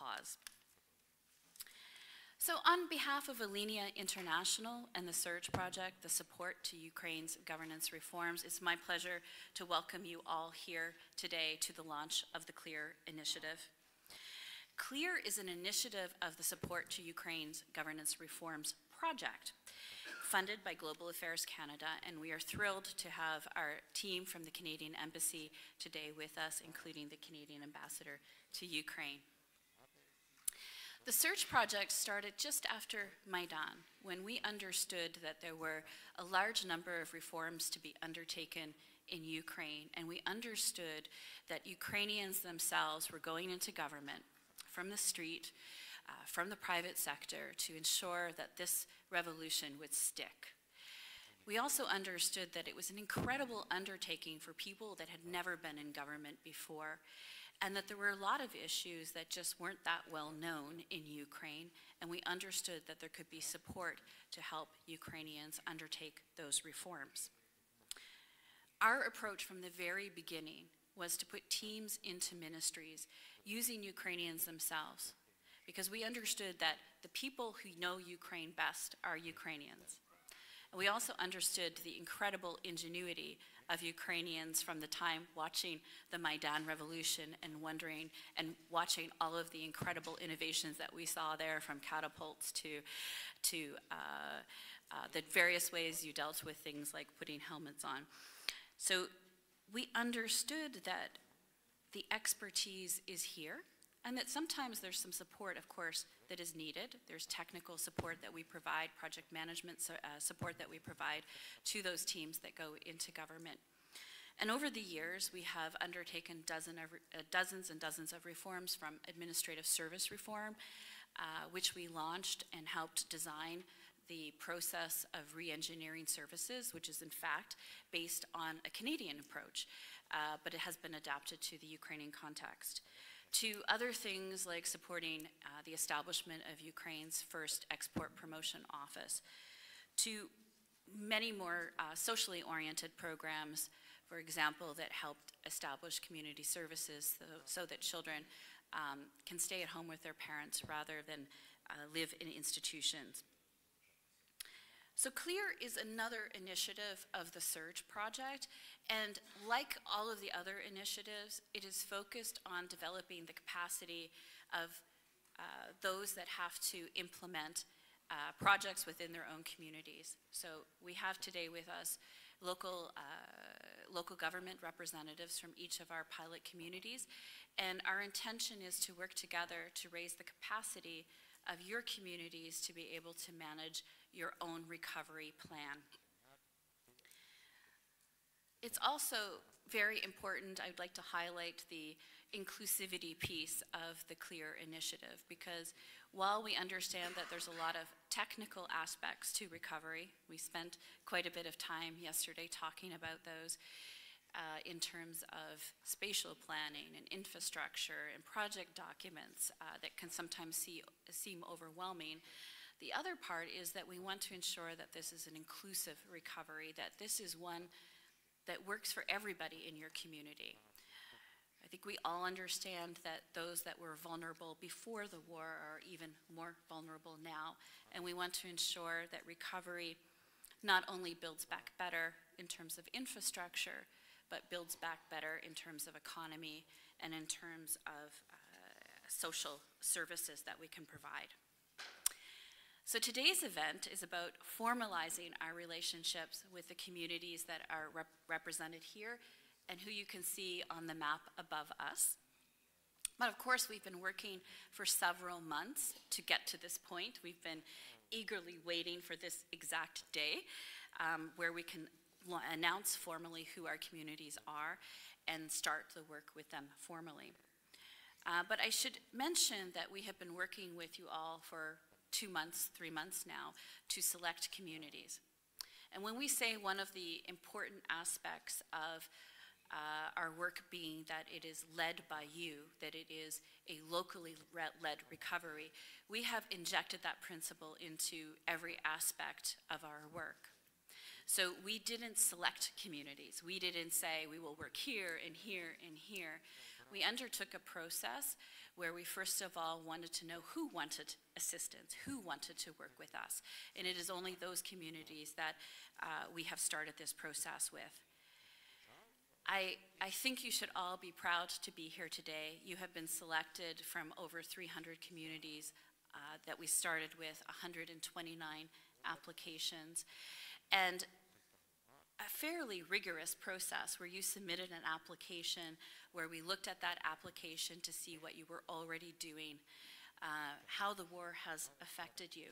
cause. So on behalf of Alinea International and the SURGE project, the support to Ukraine's governance reforms, it's my pleasure to welcome you all here today to the launch of the CLIR initiative. CLIR is an initiative of the Support to Ukraine's Governance Reforms project, funded by Global Affairs Canada, and we are thrilled to have our team from the Canadian Embassy today with us, including the Canadian Ambassador to Ukraine. The SURGE project started just after Maidan, when we understood that there were a large number of reforms to be undertaken in Ukraine, and we understood that Ukrainians themselves were going into government from the street, from the private sector, to ensure that this revolution would stick. We also understood that it was an incredible undertaking for people that had never been in government before, and that there were a lot of issues that just weren't that well known in Ukraine, and we understood that there could be support to help Ukrainians undertake those reforms. Our approach from the very beginning was to put teams into ministries using Ukrainians themselves, because we understood that the people who know Ukraine best are Ukrainians. And we also understood the incredible ingenuity of Ukrainians from the time watching the Maidan Revolution and wondering and watching all of the incredible innovations that we saw there, from catapults to the various ways you dealt with things like putting helmets on. So we understood that the expertise is here, and that sometimes there's some support, of course, that is needed. There's technical support that we provide, project management support that we provide to those teams that go into government. And over the years, we have undertaken dozens and dozens of reforms, from administrative service reform, which we launched and helped design the process of re-engineering services, which is in fact based on a Canadian approach, but it has been adapted to the Ukrainian context, to other things like supporting the establishment of Ukraine's first export promotion office, to many more socially oriented programs, for example, that helped establish community services so that children can stay at home with their parents rather than live in institutions. So CLIR is another initiative of the SURGE project, and like all of the other initiatives, it is focused on developing the capacity of those that have to implement projects within their own communities. So we have today with us local government representatives from each of our pilot communities, and our intention is to work together to raise the capacity of your communities to be able to manage your own recovery plan. It's also very important, I'd like to highlight the inclusivity piece of the CLIR initiative, because while we understand that there's a lot of technical aspects to recovery, we spent quite a bit of time yesterday talking about those in terms of spatial planning and infrastructure and project documents that can sometimes seem overwhelming. The other part is that we want to ensure that this is an inclusive recovery, that this is one that works for everybody in your community. I think we all understand that those that were vulnerable before the war are even more vulnerable now, and we want to ensure that recovery not only builds back better in terms of infrastructure, but builds back better in terms of economy and in terms of social services that we can provide. So today's event is about formalizing our relationships with the communities that are represented here and who you can see on the map above us. But of course, we've been working for several months to get to this point. We've been eagerly waiting for this exact day where we can announce formally who our communities are and start the work with them formally. But I should mention that we have been working with you all for 2 months, 3 months now, to select communities. And when we say one of the important aspects of our work being that it is led by you, that it is a locally led recovery, we have injected that principle into every aspect of our work. So we didn't select communities. We didn't say we will work here and here and here. We undertook a process where we first of all wanted to know who wanted assistance, who wanted to work with us. And it is only those communities that we have started this process with. I think you should all be proud to be here today. You have been selected from over 300 communities that we started with, 129 applications, and a fairly rigorous process where you submitted an application, where we looked at that application to see what you were already doing, how the war has affected you.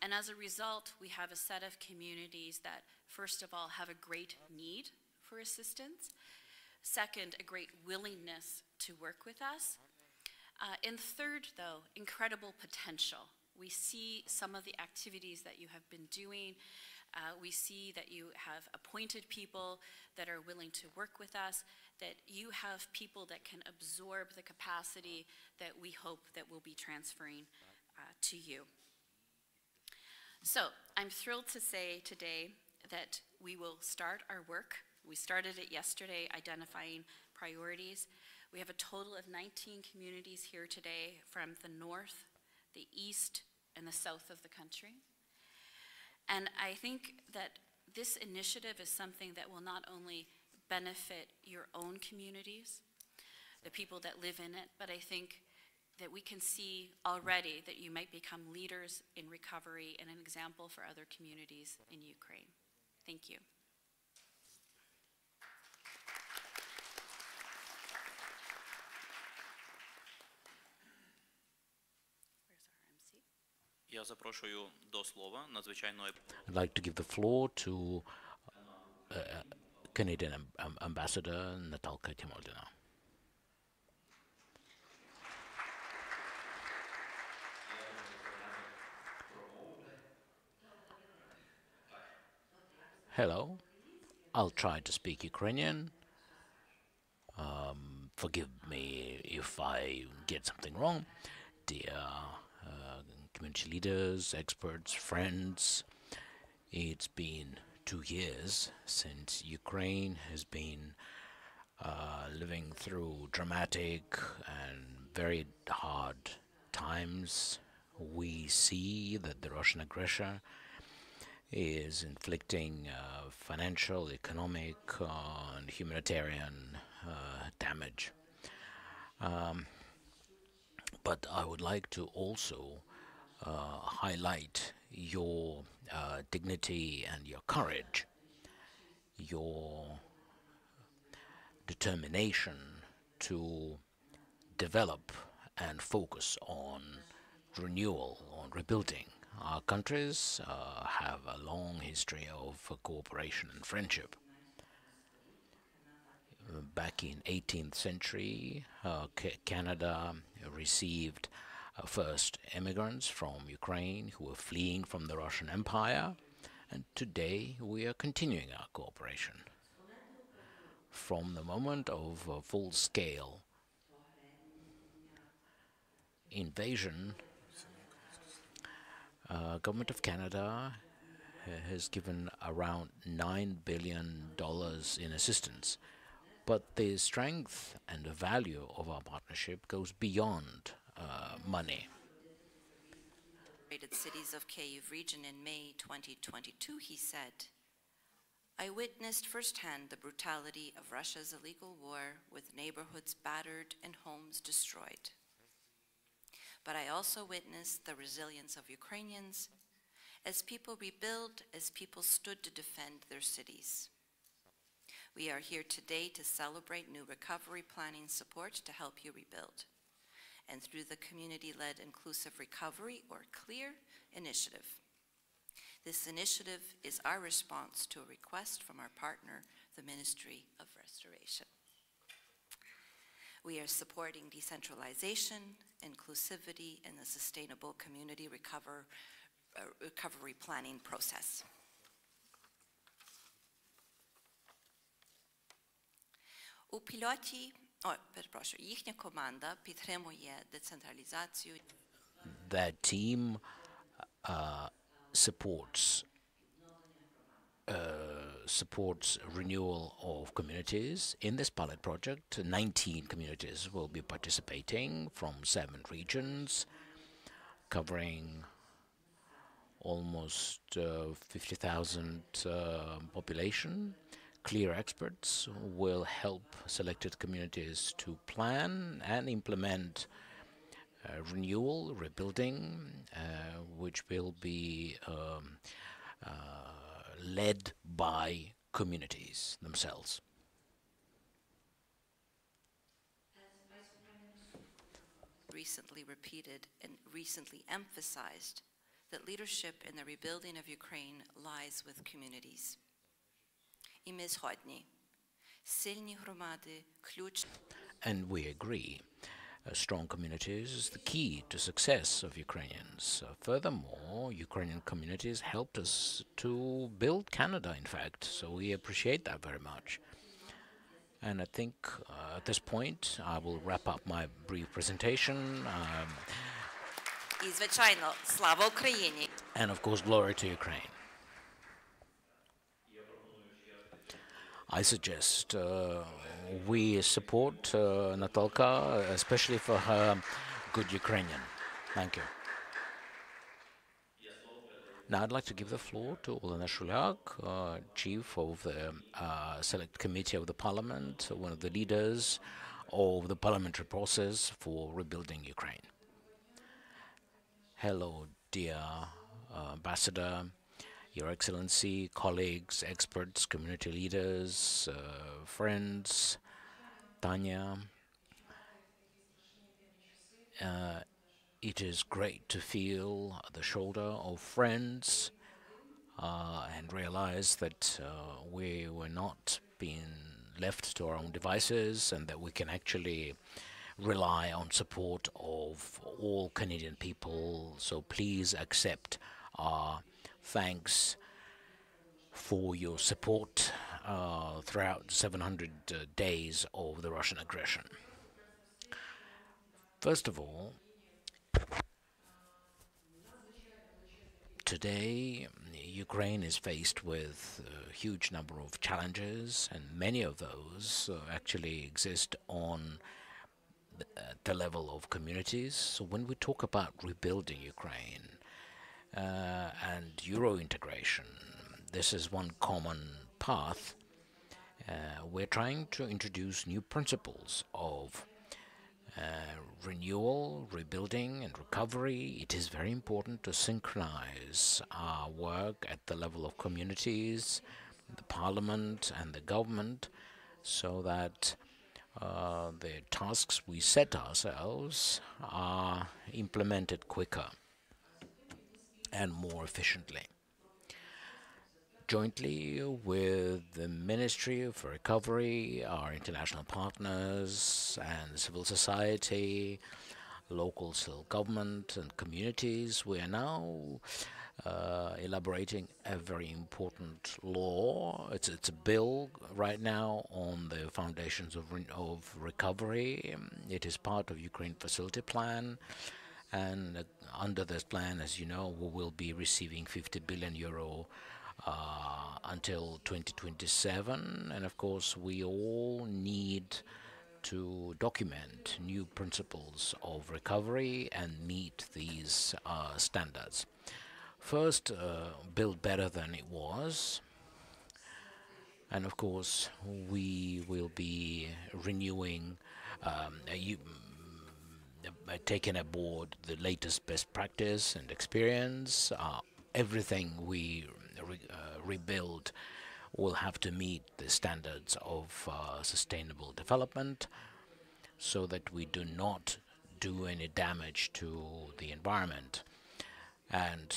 And as a result, we have a set of communities that, first of all, have a great need for assistance. Second, a great willingness to work with us. And third, though, incredible potential. We see some of the activities that you have been doing. We see that you have appointed people that are willing to work with us, that you have people that can absorb the capacity that we hope that we'll be transferring to you. So I'm thrilled to say today that we will start our work. We started it yesterday, identifying priorities. We have a total of 19 communities here today from the north, the east, and the south of the country. And I think that this initiative is something that will not only benefit your own communities, the people that live in it, but I think that we can see already that you might become leaders in recovery and an example for other communities in Ukraine. Thank you. Я запрошую до слова надзвичайного. I'd like to give the floor to Canadian Ambassador Natalka Timoldina. Hello, I'll try to speak Ukrainian. Forgive me if I get something wrong. Dear community leaders, experts, friends, it's been 2 years since Ukraine has been living through dramatic and very hard times. We see that the Russian aggressor is inflicting financial, economic, and humanitarian damage. But I would like to also highlight your dignity and your courage, your determination to develop and focus on renewal, on rebuilding. Our countries have a long history of cooperation and friendship. Back in 18th century, Canada received first immigrants from Ukraine who were fleeing from the Russian Empire, and today we are continuing our cooperation. From the moment of full-scale invasion, Government of Canada has given around $9 billion in assistance. But the strength and the value of our partnership goes beyond money. Cities of Kyiv region in May 2022, he said, "I witnessed firsthand the brutality of Russia's illegal war with neighborhoods battered and homes destroyed. But I also witnessed the resilience of Ukrainians as people rebuild, as people stood to defend their cities. We are here today to celebrate new recovery planning support to help you rebuild. And through the community-led inclusive recovery, or CLIR, initiative. This initiative is our response to a request from our partner, the Ministry of Restoration. We are supporting decentralization, inclusivity, and the sustainable community recovery planning process. У пілоті, перепрошую, їхня команда підтримує децентралізацію. That team supports supports renewal of communities. In this pilot project, 19 communities will be participating from 7 regions, covering almost 50,000 population. CLIR experts will help selected communities to plan and implement renewal, rebuilding, which will be led by communities themselves. Recently repeated and recently emphasized that leadership in the rebuilding of Ukraine lies with communities. І ми згодні. Сильні громади – ключ. And we agree. Strong communities is the key to success of Ukrainians. Furthermore, Ukrainian communities helped us to build Canada, in fact, so we appreciate that very much. And I think at this point, I will wrap up my brief presentation. І, звичайно, слава Україні! And of course, glory to Ukraine. I suggest we support Natalka, especially for her good Ukrainian. Thank you. Now I'd like to give the floor to Olena Shulyak, Chief of the Select Committee of the Parliament, one of the leaders of the parliamentary process for rebuilding Ukraine. Hello, dear Ambassador, Your Excellency, colleagues, experts, community leaders, friends, Tanya. It is great to feel the shoulder of friends and realize that we were not being left to our own devices and that we can actually rely on support of all Canadian people. So please accept our thanks for your support throughout 700 days of the Russian aggression. First of all, today Ukraine is faced with a huge number of challenges, and many of those actually exist on the level of communities. So when we talk about rebuilding Ukraine and Euro integration, this is one common path. We're trying to introduce new principles of renewal, rebuilding, and recovery. It is very important to synchronize our work at the level of communities, the parliament, and the government, so that the tasks we set ourselves are implemented quicker and more efficiently. Jointly with the Ministry for Recovery, our international partners, and civil society, local civil government, and communities, we are now elaborating a very important law. It's a bill right now on the foundations of recovery. It is part of Ukraine Facility Plan. And under this plan, as you know, we will be receiving 50 billion euro until 2027, and of course we all need to document new principles of recovery and meet these standards. First, build better than it was, and of course we will be renewing, taking aboard the latest best practice and experience. Everything we rebuild will have to meet the standards of sustainable development, so that we do not do any damage to the environment and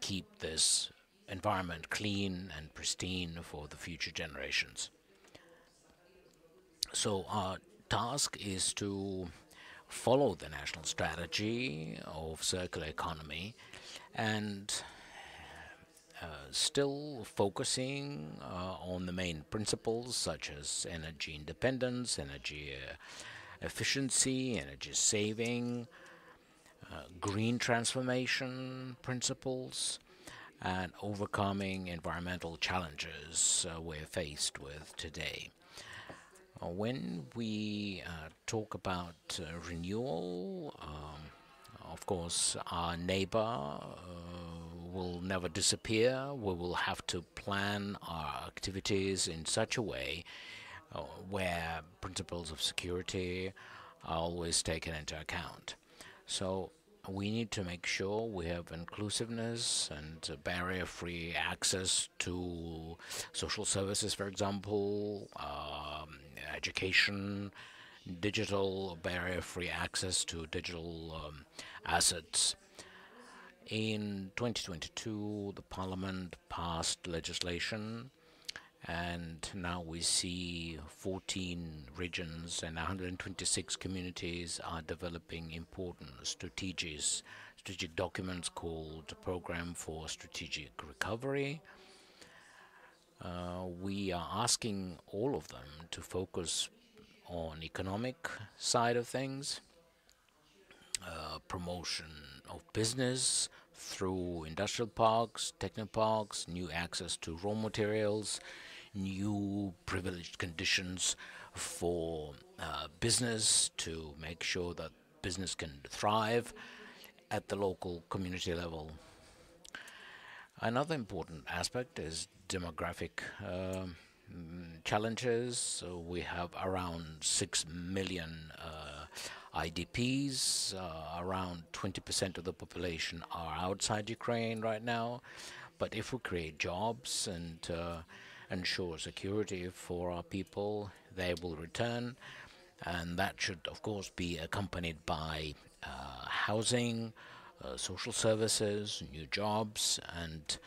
keep this environment clean and pristine for the future generations. So our task is to follow the national strategy of circular economy and still focusing on the main principles such as energy independence, energy efficiency, energy saving, green transformation principles, and overcoming environmental challenges we're faced with today. When we talk about renewal, of course, our neighbor will never disappear. We will have to plan our activities in such a way where principles of security are always taken into account. So we need to make sure we have inclusiveness and barrier-free access to social services, for example, education, digital barrier-free access to digital assets. In 2022, the Parliament passed legislation, and now we see 14 regions and 126 communities are developing important strategic documents called Program for Strategic Recovery. We are asking all of them to focus on economic side of things, promotion of business through industrial parks, technoparks, new access to raw materials, new privileged conditions for business to make sure that business can thrive at the local community level. Another important aspect is demographic challenges. So we have around 6 million IDPs. Around 20% of the population are outside Ukraine right now. But if we create jobs and ensure security for our people, they will return. And that should, of course, be accompanied by housing, social services, new jobs, and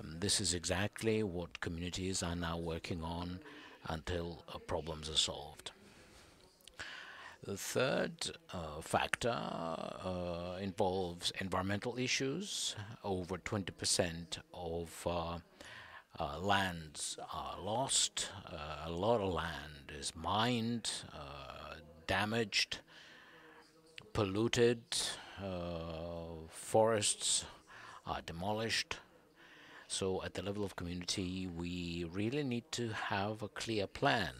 this is exactly what communities are now working on until problems are solved. The third factor involves environmental issues. Over 20% of lands are lost. A lot of land is mined, damaged, polluted. Forests are demolished. So at the level of community, we really need to have a clear plan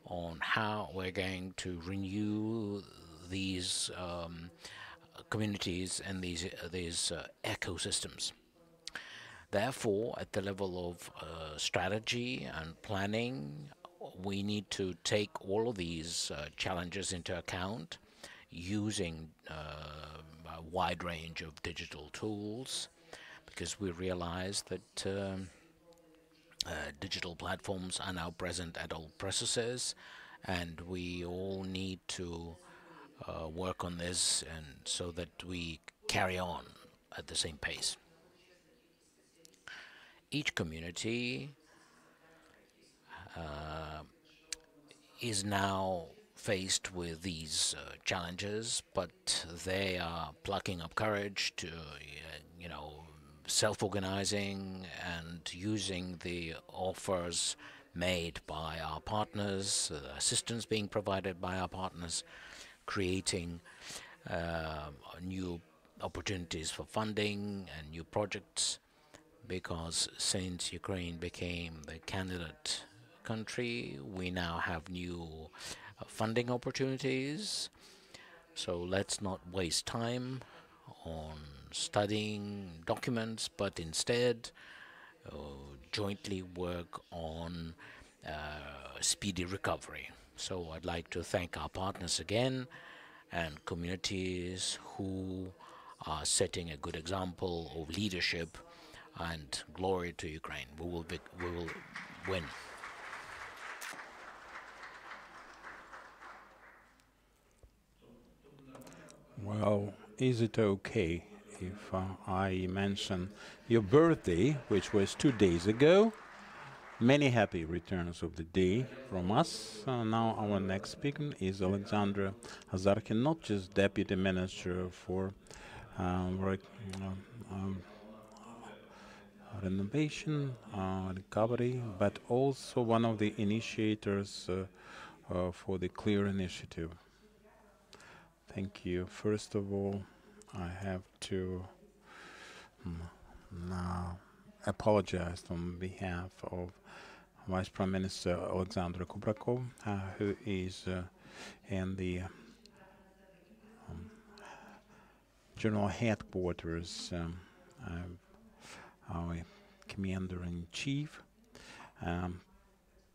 on how we're going to renew these communities and these ecosystems. Therefore, at the level of strategy and planning, we need to take all of these challenges into account using a wide range of digital tools, because we realize that digital platforms are now present at all processes, and we all need to work on this and so that we carry on at the same pace. Each community is now faced with these challenges, but they are plucking up courage to, self-organizing and using the offers made by our partners, assistance being provided by our partners, creating new opportunities for funding and new projects, because since Ukraine became the candidate country, we now have new funding opportunities. So let's not waste time on studying documents, but instead jointly work on speedy recovery. So I'd like to thank our partners again and communities who are setting a good example of leadership, and glory to Ukraine. We will win. Well, is it okay if I mention your birthday, which was 2 days ago? Many happy returns of the day from us. Now our next speaker is Alexandra Azarkin, not just Deputy Minister for renovation, recovery, but also one of the initiators for the CLIR initiative. Thank you. First of all, I have to now apologized on behalf of Vice Prime Minister Alexander Kubrakov, who is in the General Headquarters, our Commander-in-Chief.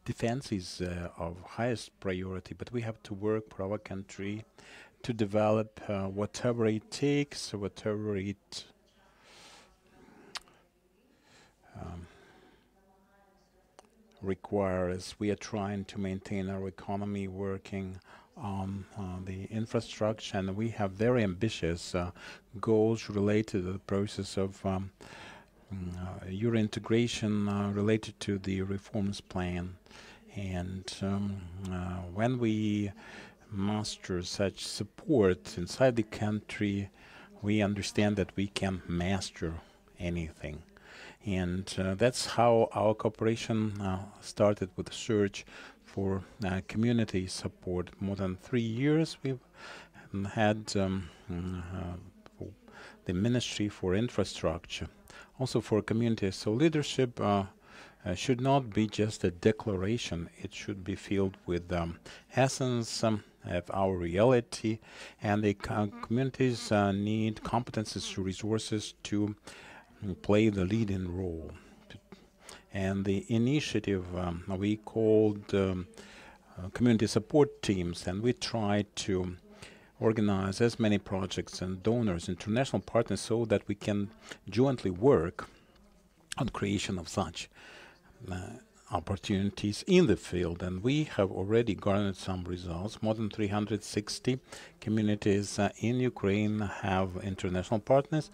Defense is of highest priority, but we have to work for our country to develop whatever it takes, whatever it requires. We are trying to maintain our economy working on the infrastructure, and we have very ambitious goals related to the process of Euro integration related to the reforms plan. And when we master such support inside the country, we understand that we can master anything. And that's how our cooperation started with the search for community support. More than 3 years we've had the Ministry for Infrastructure, also for community. So leadership should not be just a declaration. It should be filled with essence of our reality, and the communities need competences, resources to play the leading role. And the initiative we called community support teams, and we tried to organize as many projects and donors, international partners, so that we can jointly work on creation of such opportunities in the field. And we have already garnered some results. More than 360 communities in Ukraine have international partners.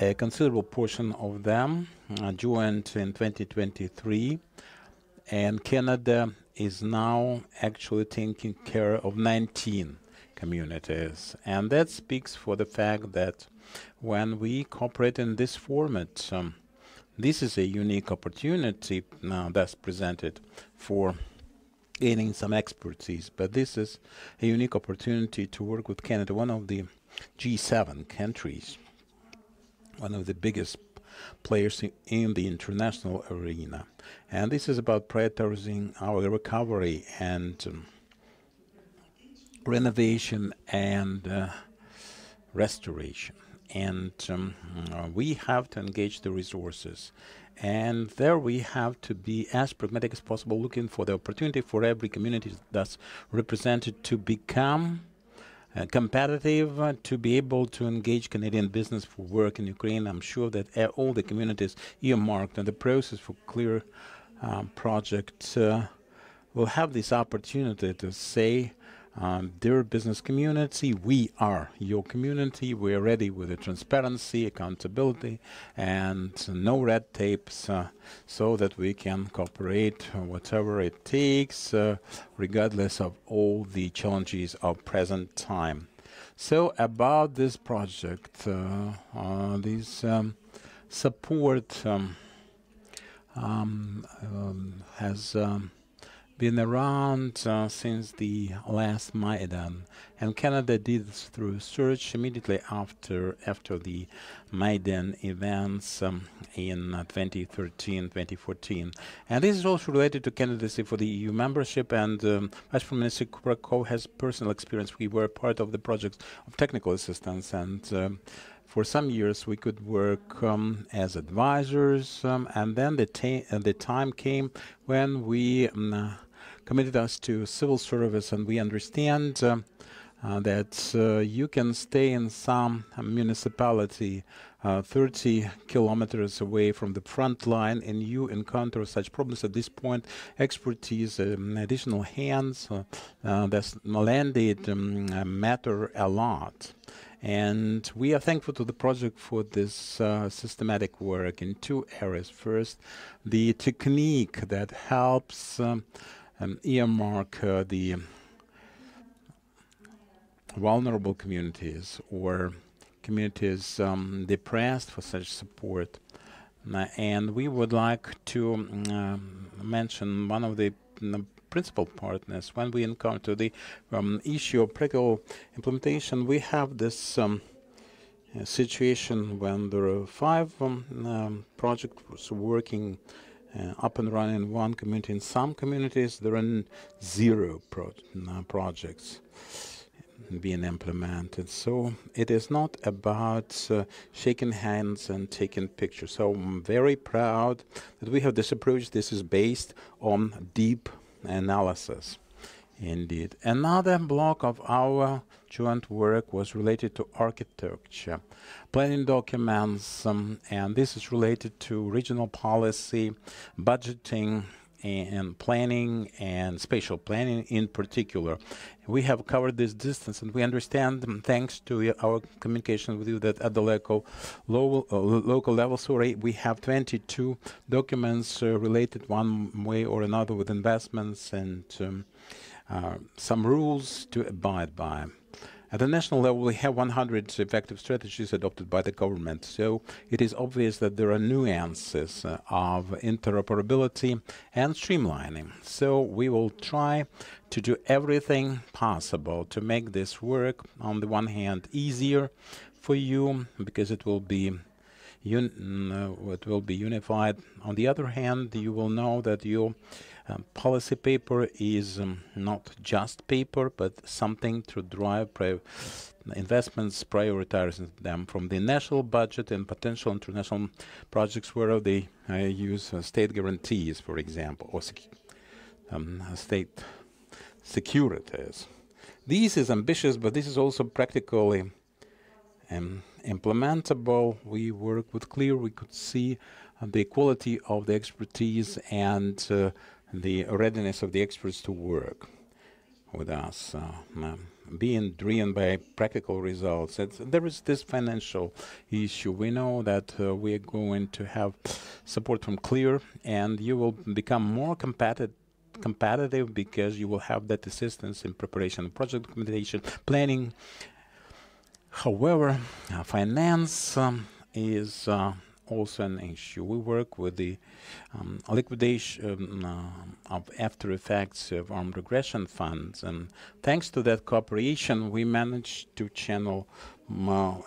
A considerable portion of them joined in 2023, and Canada is now actually taking care of 19 communities. And that speaks for the fact that when we cooperate in this format, this is a unique opportunity that's presented for gaining some expertise. But this is a unique opportunity to work with Canada, one of the G7 countries, one of the biggest players in the international arena. And this is about prioritizing our recovery and renovation and restoration. And we have to engage the resources. And there we have to be as pragmatic as possible, looking for the opportunity for every community that's represented to become competitive, to be able to engage Canadian business for work in Ukraine. I'm sure that all the communities earmarked in the process for CLIR project will have this opportunity to say, dear business community, we are your community. We are ready with the transparency, accountability, and no red tapes, so that we can cooperate whatever it takes, regardless of all the challenges of present time. So about this project, this support has been around since the last Maidan, and Canada did this through research immediately after the Maidan events in 2013-2014. And this is also related to candidacy for the EU membership, and Vice Prime Minister Kubrakov has personal experience. We were part of the projects of technical assistance, and for some years we could work as advisors, and then the time came when we committed us to civil service, and we understand that you can stay in some municipality 30 kilometers away from the front line, and you encounter such problems. At this point, expertise, additional hands that's landed matter a lot. And we are thankful to the project for this systematic work in two areas. First, the technique that helps earmark the vulnerable communities or communities depressed for such support. And we would like to mention one of the principal partners. When we encounter the issue of practical implementation, we have this situation when there are 5 projects working up and running in one community. In some communities, there are 0 projects being implemented. So it is not about shaking hands and taking pictures. So I'm very proud that we have this approach. This is based on deep analysis. Indeed. Another block of our joint work was related to architecture, planning documents, and this is related to regional policy, budgeting, and planning, and spatial planning in particular. We have covered this distance, and we understand, thanks to our communication with you, that at the local level, we have 22 documents related one way or another with investments and some rules to abide by. At the national level, we have 100 effective strategies adopted by the government. So it is obvious that there are nuances of interoperability and streamlining. So we will try to do everything possible to make this work, on the one hand, easier for you, because it will be unified. On the other hand, you will know that your policy paper is not just paper, but something to drive investments, prioritizing them from the national budget and potential international projects where they use state guarantees, for example, or state securities. This is ambitious, but this is also practically implementable. We work with CLIR. We could see the quality of the expertise and the readiness of the experts to work with us, being driven by practical results. There is this financial issue. We know that we are going to have support from CLIR, and you will become more competitive because you will have that assistance in preparation of project documentation, planning. However, finance is also an issue. We work with the liquidation of after effects of armed aggression funds, and thanks to that cooperation, we managed to channel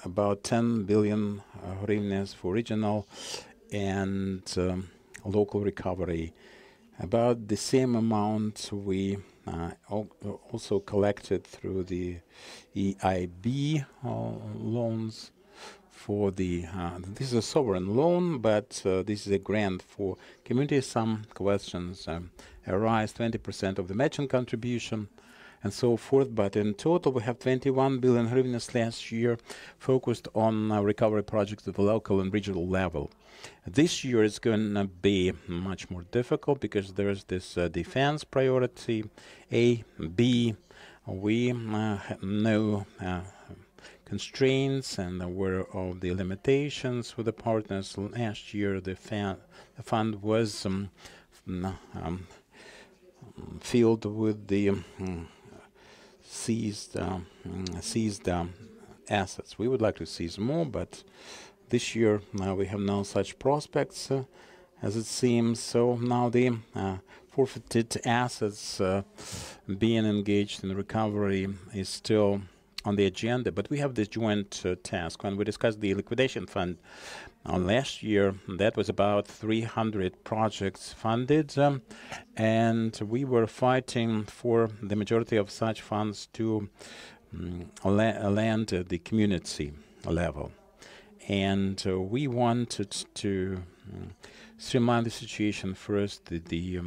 about 10 billion hryvnias for regional and local recovery. About the same amount we also collected through the EIB loans for the, this is a sovereign loan, but this is a grant for communities. Some questions arise, 20% of the matching contribution and so forth, but in total we have 21 billion hryvnias last year focused on recovery projects at the local and regional level. This year is going to be much more difficult because there's this defense priority, A, B. We know constraints and aware of the limitations with the partners. Last year the fund was filled with the seized assets. We would like to seize more, but this year we have no such prospects as it seems. So now the forfeited assets being engaged in recovery is still on the agenda, but we have this joint task. When we discussed the liquidation fund last year, that was about 300 projects funded, and we were fighting for the majority of such funds to land at the community level. And we wanted to streamline the situation first, the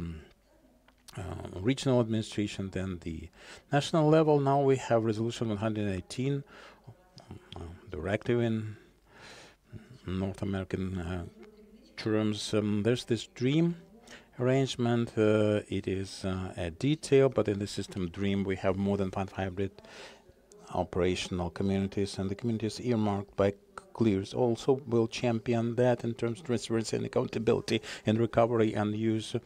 regional administration, then the national level. Now we have Resolution 118, directive in North American terms. There's this DREAM arrangement. It is a detail, but in the system DREAM we have more than 500 operational communities, and the communities earmarked by CLIRs also will champion that in terms of transparency and accountability and recovery, and use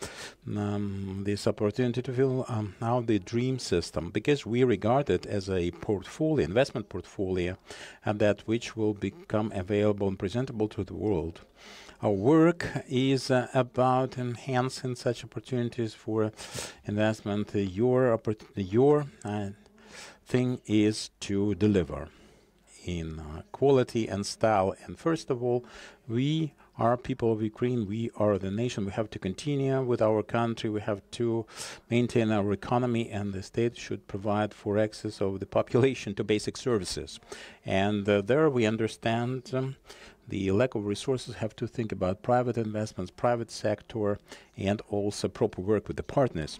this opportunity to fill out the DREAM system, because we regard it as a portfolio, investment portfolio, and that which will become available and presentable to the world. Our work is about enhancing such opportunities for investment. Your thing is to deliver in quality and style. And first of all, we are people of Ukraine. We are the nation. We have to continue with our country. We have to maintain our economy, and the state should provide for access of the population to basic services. And there we understand the lack of resources, have to think about private investments, private sector, and also proper work with the partners.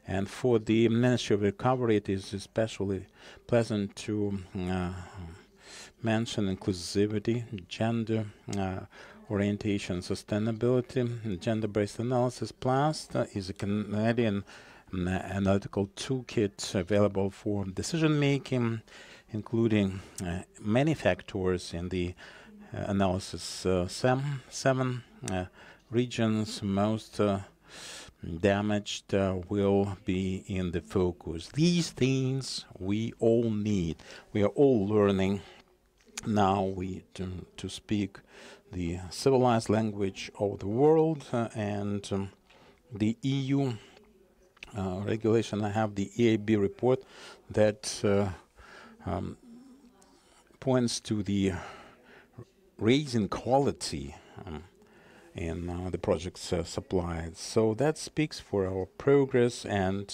And for the Ministry of Recovery, it is especially pleasant to mention inclusivity, gender orientation, sustainability. Gender-based analysis plus is a Canadian analytical toolkit available for decision-making, including many factors in the analysis. Seven regions most damaged will be in the focus. These things we all need. We are all learning now to speak the civilized language of the world, and the EU regulation. I have the EAB report that points to the raising quality in the projects supplied. So that speaks for our progress, and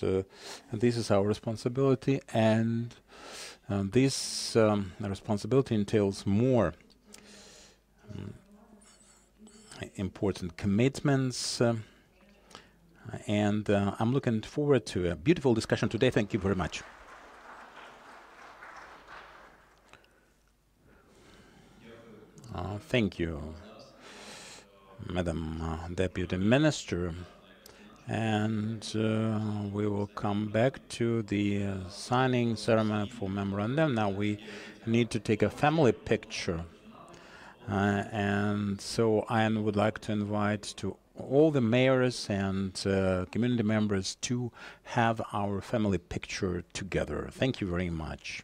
this is our responsibility, and this responsibility entails more important commitments, and I'm looking forward to a beautiful discussion today. Thank you very much. Thank you, Madam Deputy Minister. And we will come back to the signing ceremony for memorandum. Now we need to take a family picture. And so I would like to invite to all the mayors and community members to have our family picture together. Thank you very much.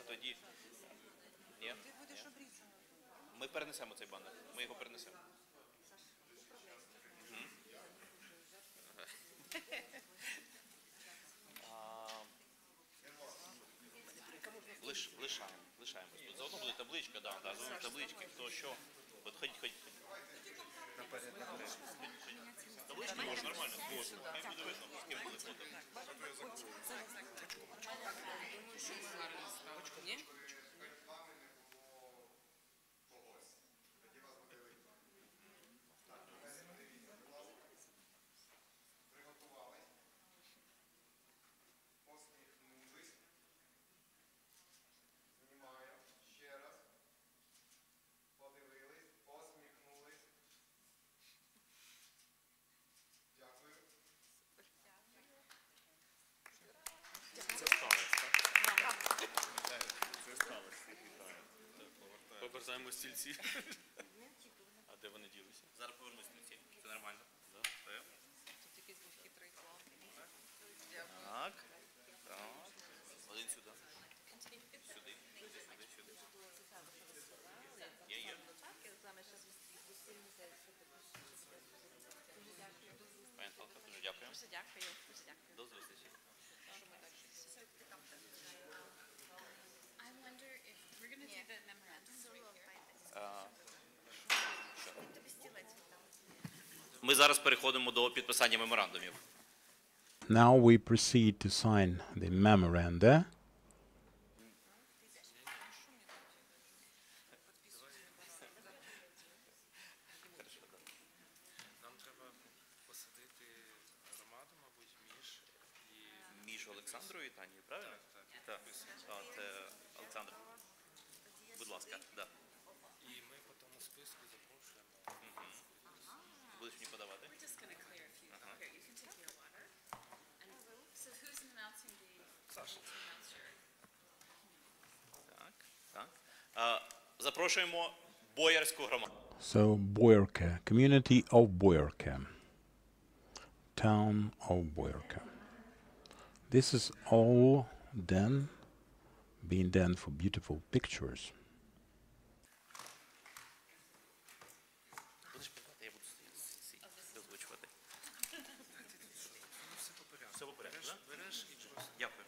Тоді ні? Ми перенесемо цей банер. Ми його перенесемо. Лишаємо. Заодно буде табличка, заодно таблички, хто що. От ходіть. Таблички можна нормально. Хай буде видно, з ким були фото. Повертаємо стільці. А де вони ділися? Зараз повернуть стільці. Це нормально? Так. Тут якийсь був хитрий план. Так. Один сюди. Сюди. Є. Пані Наталка, дуже дякую. До зустрічі. Ми зараз переходимо до підписання меморандумів. Now we proceed to sign the memoranda. Нам треба посадити громаду, мабуть, Між Олександрою і Танією, правильно? Так. От, Олександр, будь ласка, так. І ми по тому списку запрошуємо. Будеш мені подавати? Так. Запрошуємо боярську громаду. So Boyarka, community of Boyarka, town of Boyarka. This is all done, being done for beautiful pictures. Будеш питати, я буду озвучувати. Все по порядку, так? Береш і просто. Дякую.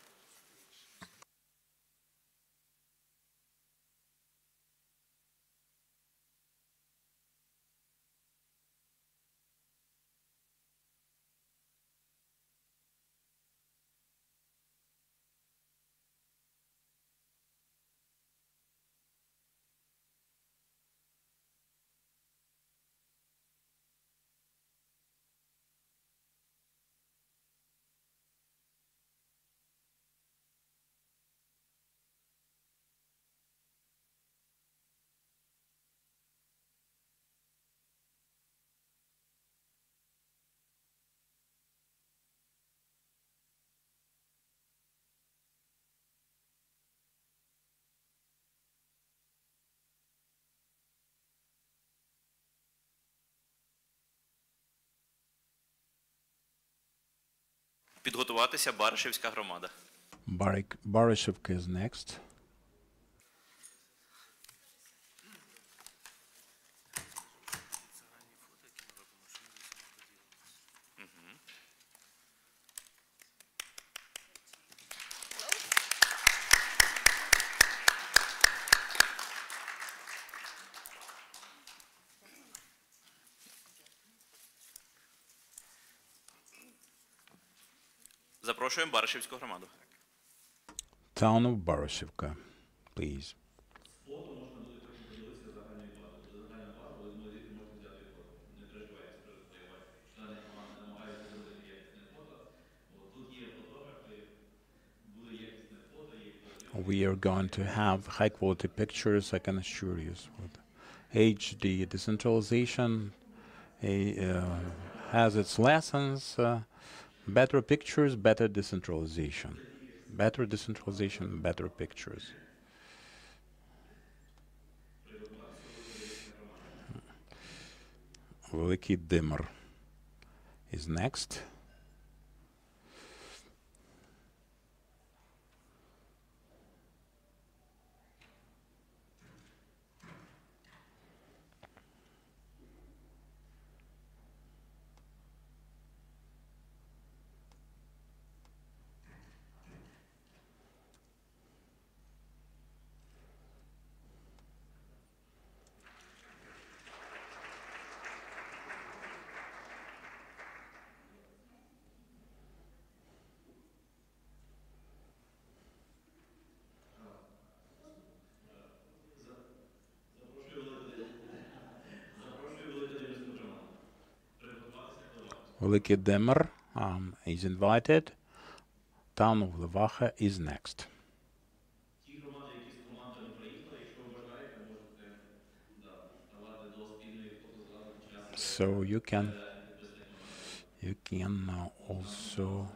Підготуватися Баришівська громада. Barishevka is next. Запрошуємо Баришівську громаду. Town of Barishevka, please. We are going to have high quality pictures, I can assure you. With HD decentralization has its lessons. Better pictures, better decentralization. Better decentralization, better pictures. Великий Димир is next. Великий Демер is invited. Town of Levacha is next. So you can also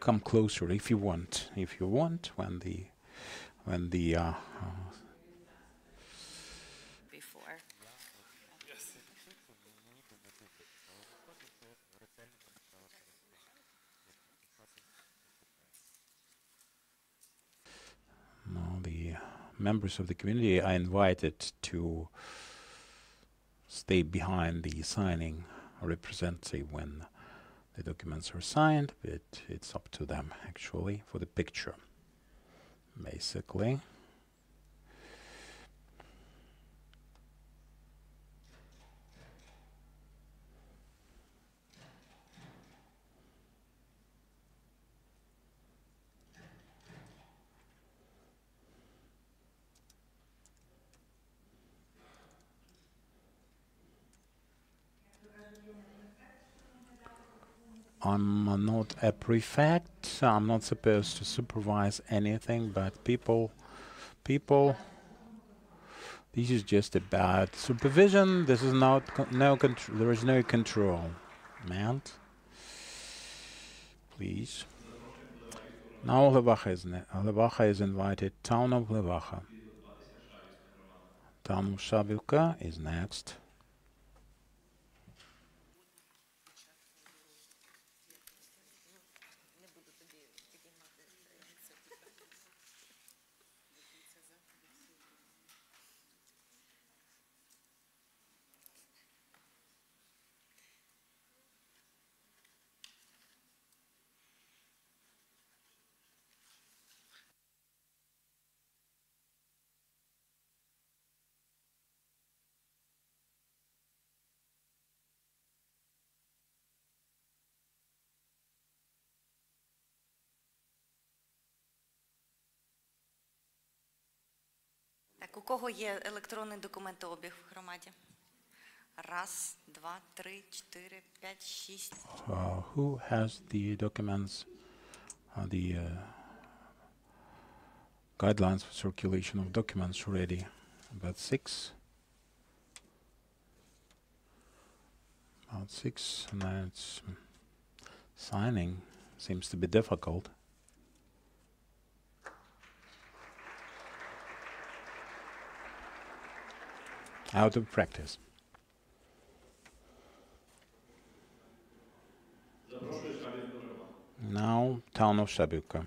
come closer if you want. If you want, when the Before. the members of the community are invited to stay behind the signing representative when the documents are signed, but it's up to them actually for the picture, basically. I'm not a prefect, I'm not supposed to supervise anything, but people, this is just about supervision, this is not, there is no control, man. Please. Now Levacha is invited. Town of Levacha. Town of Shabivka is next. Так, у кого є електронний документообіг в громаді? Раз, два, три, чотири, п'ять, шість. Who has the documents, the guidelines for circulation of documents ready? About six. About six, and then it's signing seems to be difficult. Out of practice. Now, town of Shabivka.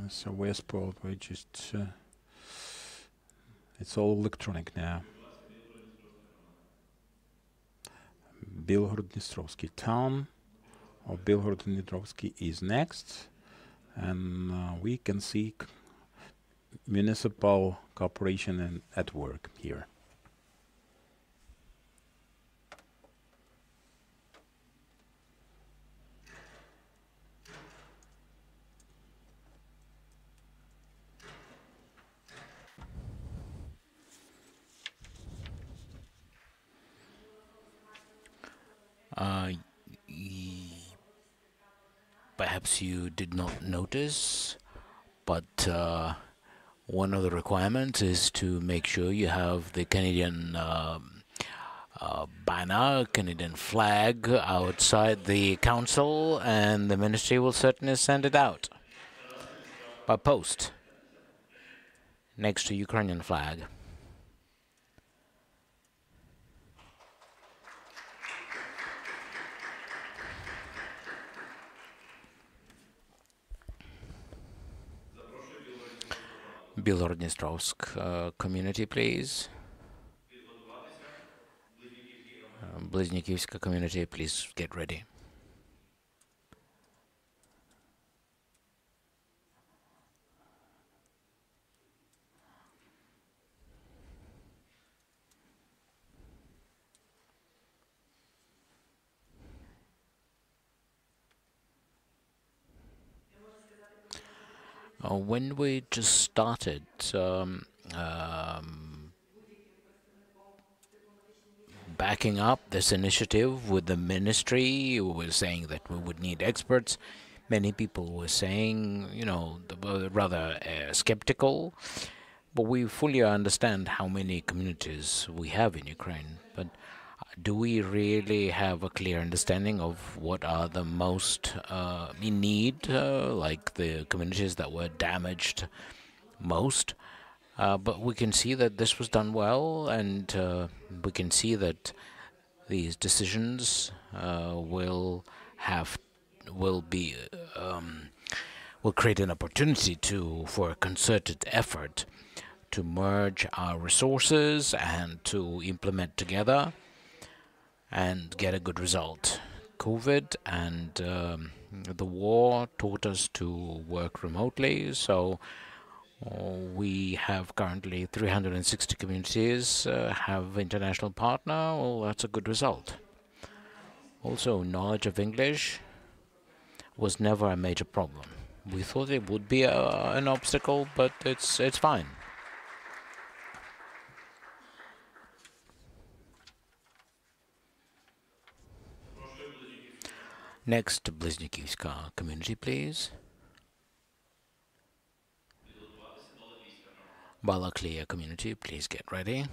So Westport, we just it's all electronic now. Bilhorod-Dnistrovsky town of Bilhorod-Dnistrovsky is next, and we can see municipal cooperation at work here. Perhaps you did not notice, but one of the requirements is to make sure you have the Canadian banner, Canadian flag outside the council, and the ministry will certainly send it out by post next to Ukrainian flag. Білгород-Дністровськ community, please. Близнюківська community, please get ready. When we just started backing up this initiative with the ministry, we were saying that we would need experts. Many people were saying, you know, rather skeptical, but we fully understand how many communities we have in Ukraine. But do we really have a clear understanding of what are the most in need, like the communities that were damaged most? But we can see that this was done well, and we can see that these decisions will create an opportunity for a concerted effort to merge our resources and to implement together and get a good result. COVID and the war taught us to work remotely, so we have currently 360 communities have international partner. Well, that's a good result. Also, knowledge of English was never a major problem. We thought it would be an obstacle, but it's fine. Next, Bliznyakivska community, please. Balaklia community, please get ready.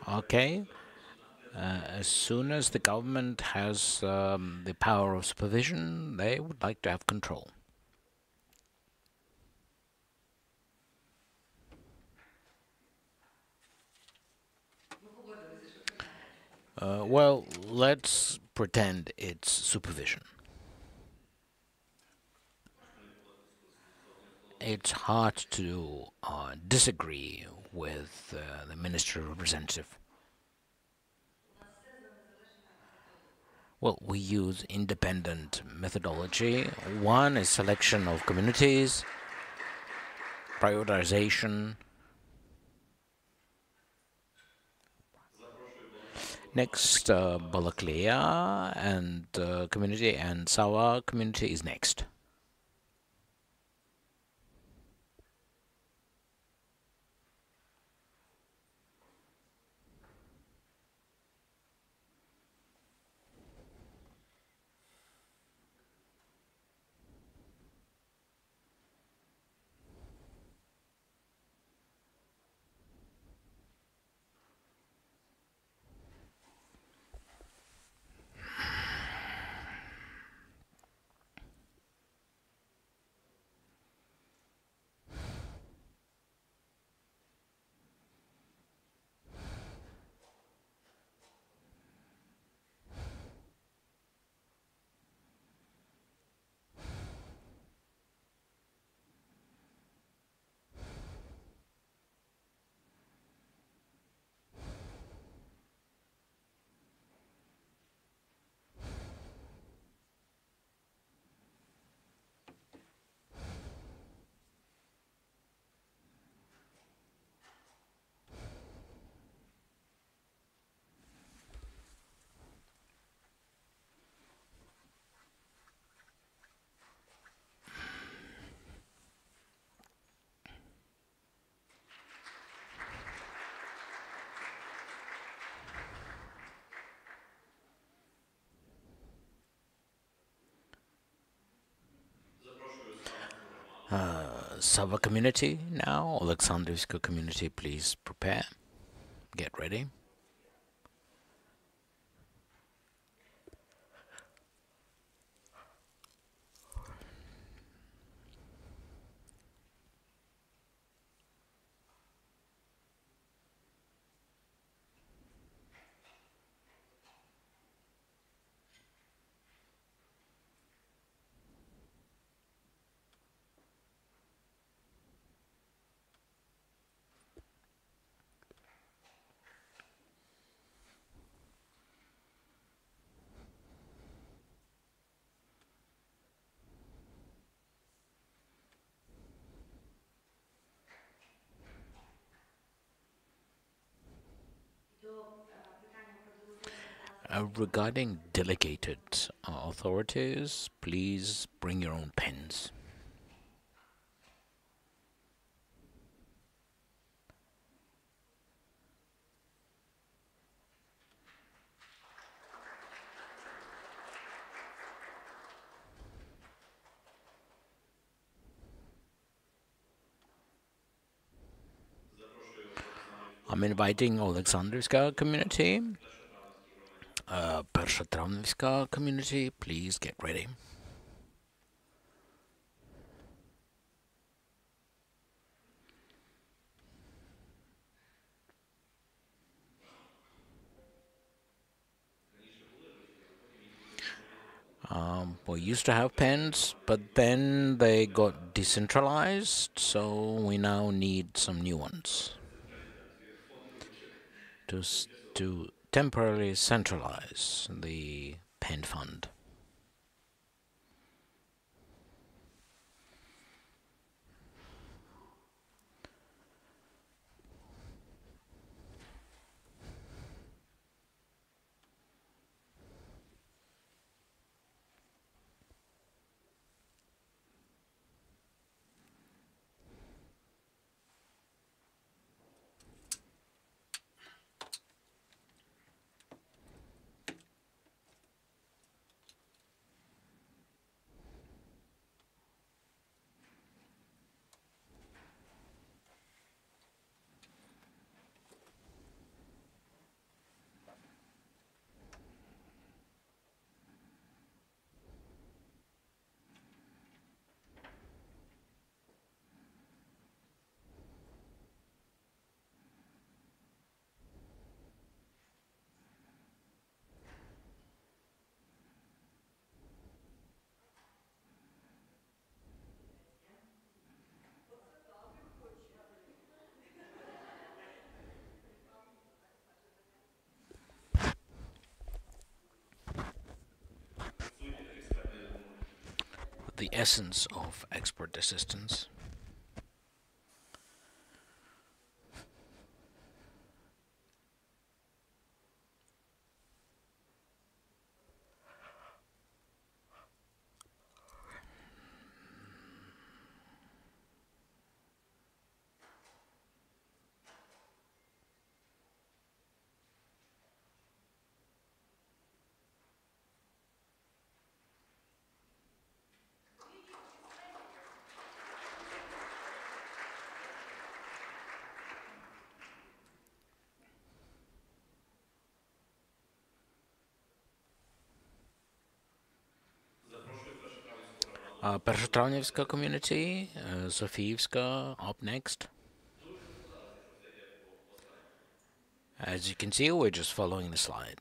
Okay. As soon as the government has the power of supervision, they would like to have control. Well, let's pretend it's supervision. It's hard to disagree with the ministry representative. Well, we use independent methodology. One is selection of communities, prioritization. Next, Balaklia and community, and Sawa community is next. Sava community now, Alexandrivska community, please prepare, get ready. Regarding delegated authorities, please bring your own pens. I'm inviting Alexandrivska community, Pershatravnivska community, please get ready. We used to have pens, but then they got decentralized, so we now need some new ones to temporarily centralize the pen fund. The essence of export assistance. Першотравнівська community, Софіївська up next. As you can see, we're just following the slide.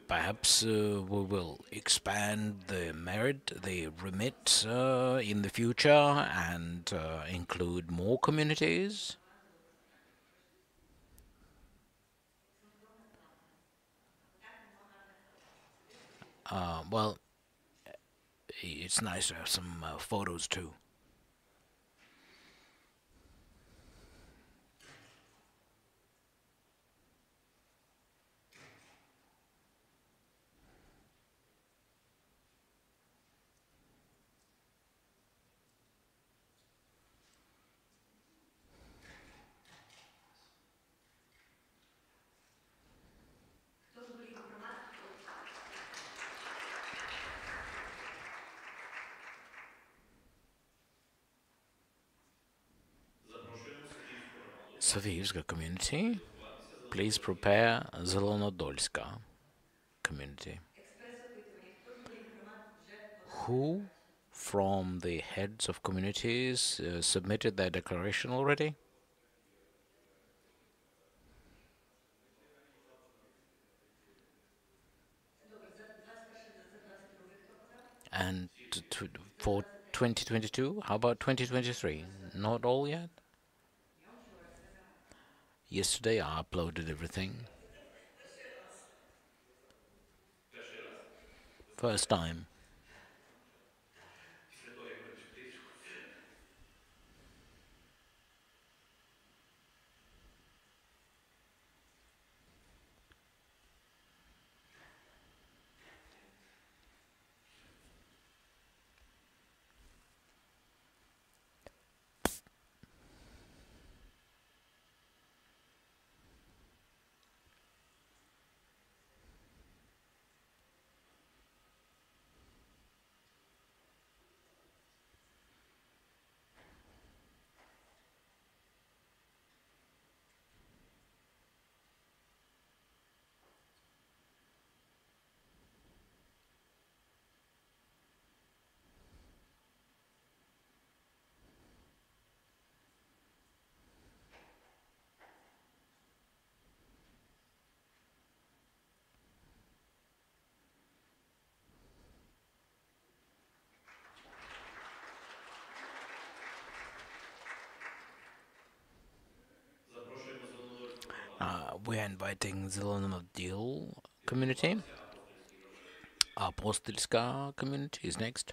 Perhaps we will expand the merit, the remit in the future and include more communities. Well, it's nice to have some photos too. Софіївська community, please prepare Зеленодольська community. Who from the heads of communities submitted their declaration already? And for 2022, how about 2023? Not all yet? Yesterday I uploaded everything. First time. We are inviting Zelenodil community. Apostolska community is next.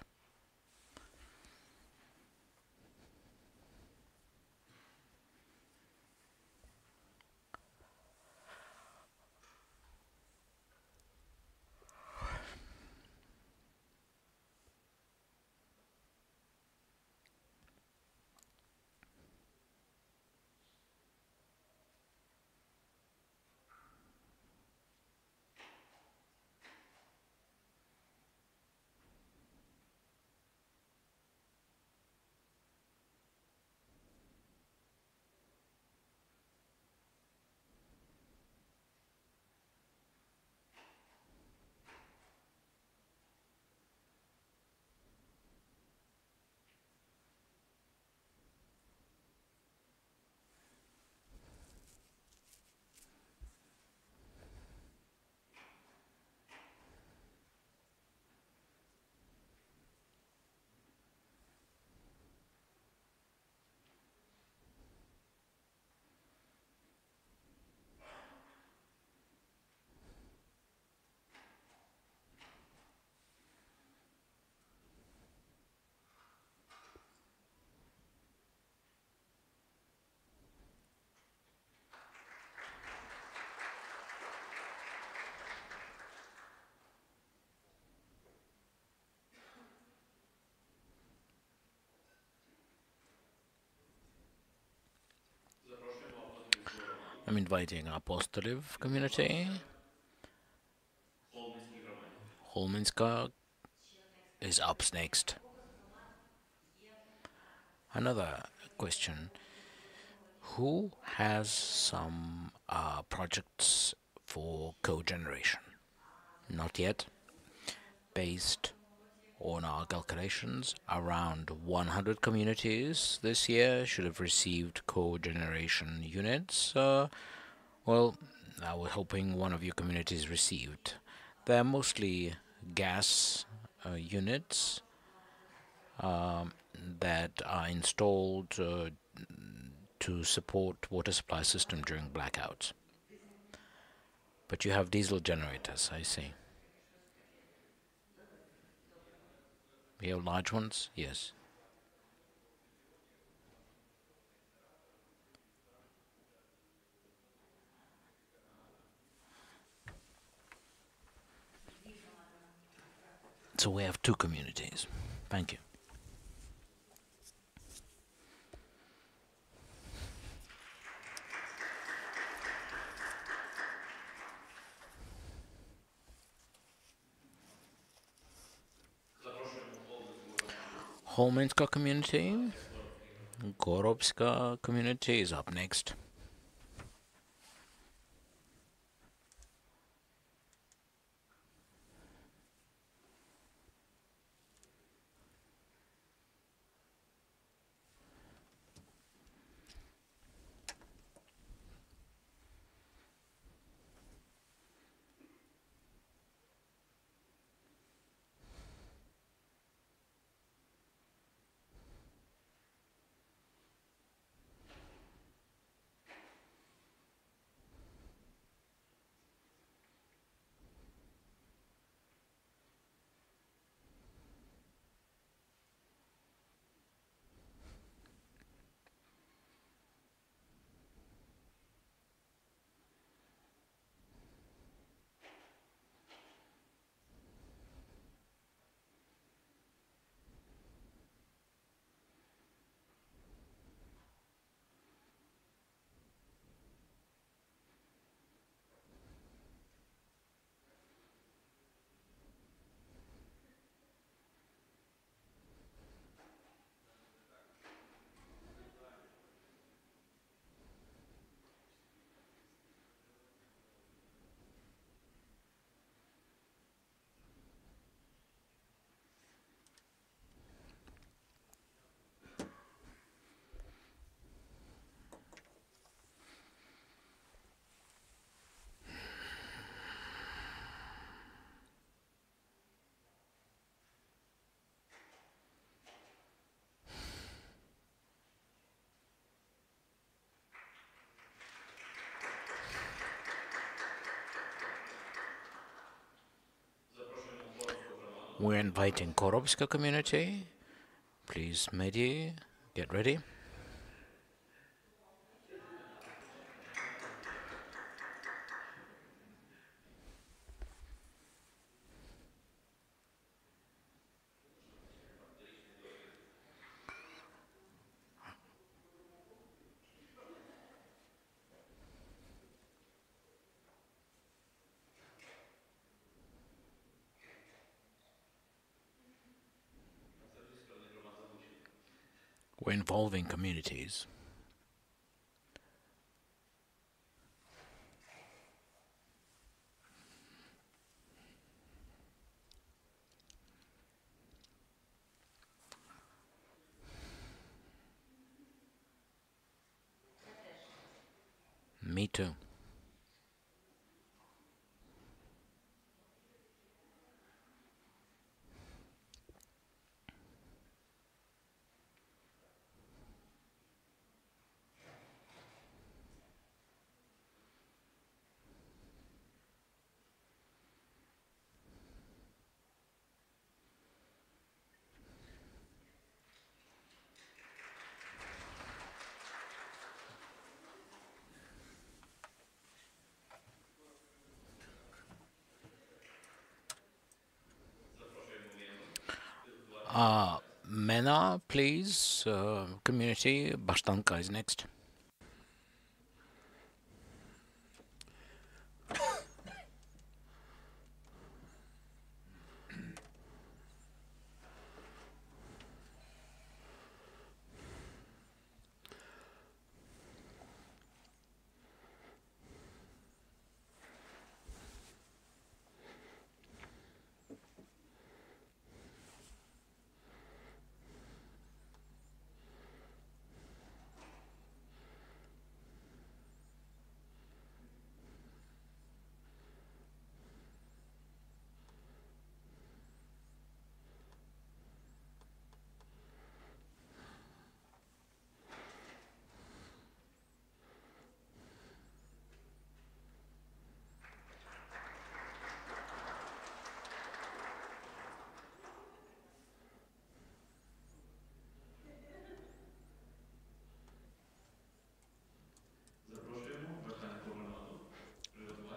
I'm inviting Apostoliv community. Holminska is up next. Another question. Who has some projects for cogeneration? Not yet. Based on our calculations, around 100 communities this year should have received cogeneration units. Well, I was hoping one of your communities received. They're mostly gas units that are installed to support water supply system during blackouts. But you have diesel generators, I see. You have large ones? Yes. So we have two communities. Thank you. Holminska community. Gorovska community is up next. We're inviting Korovska community. Please, Mehdi, get ready. We're involving communities. Me too. Mena, please, community, Bashtanka is next.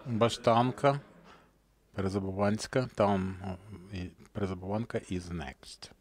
Баштанка, Перезабуванська, там Перезабуванка is next.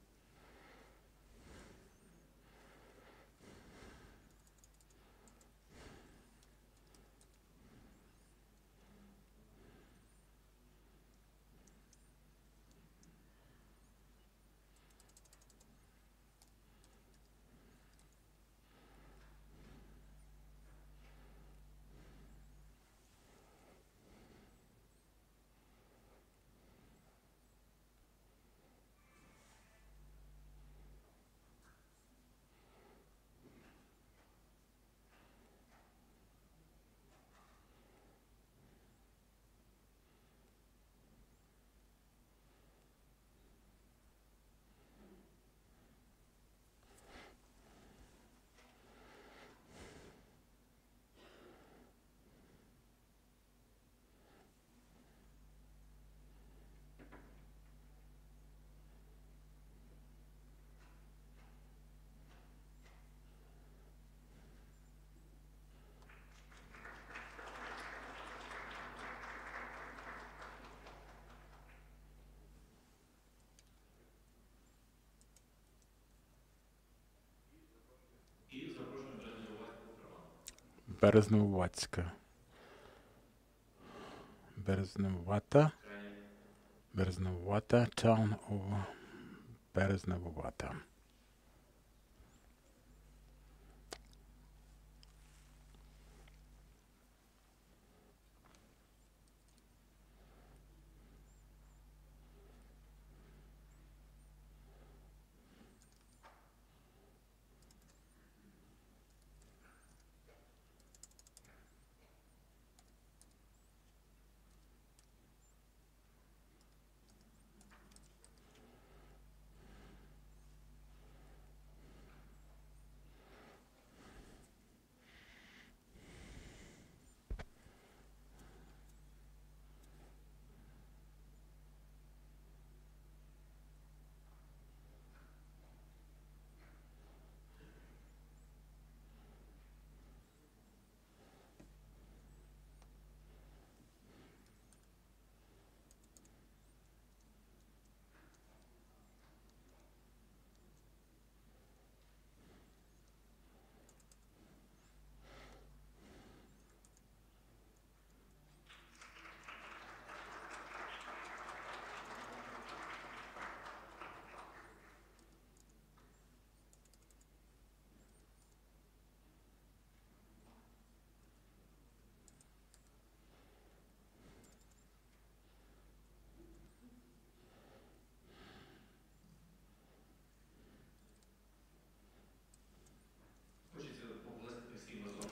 Березневуватська. Березневувата. Березневувата. Town of Березневувата.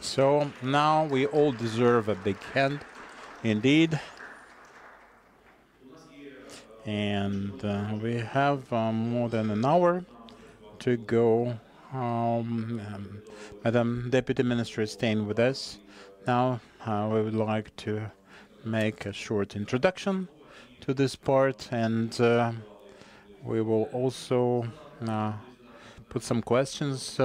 So now we all deserve a big hand, indeed. And we have more than an hour to go. Madam Deputy Minister is staying with us. Now we would like to make a short introduction to this part, and we will also put some questions.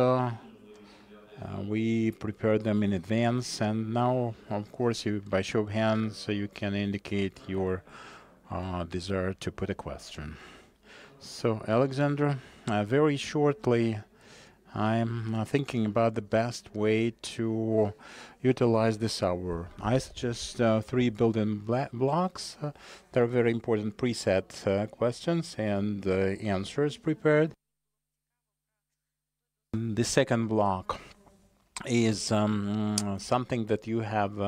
We prepared them in advance, and now, of course, by show of hands, you can indicate your desire to put a question. So, Alexandra, very shortly, I'm thinking about the best way to utilize this hour. I suggest 3 building blocks. There are very important preset questions and answers prepared. The second block is something that you have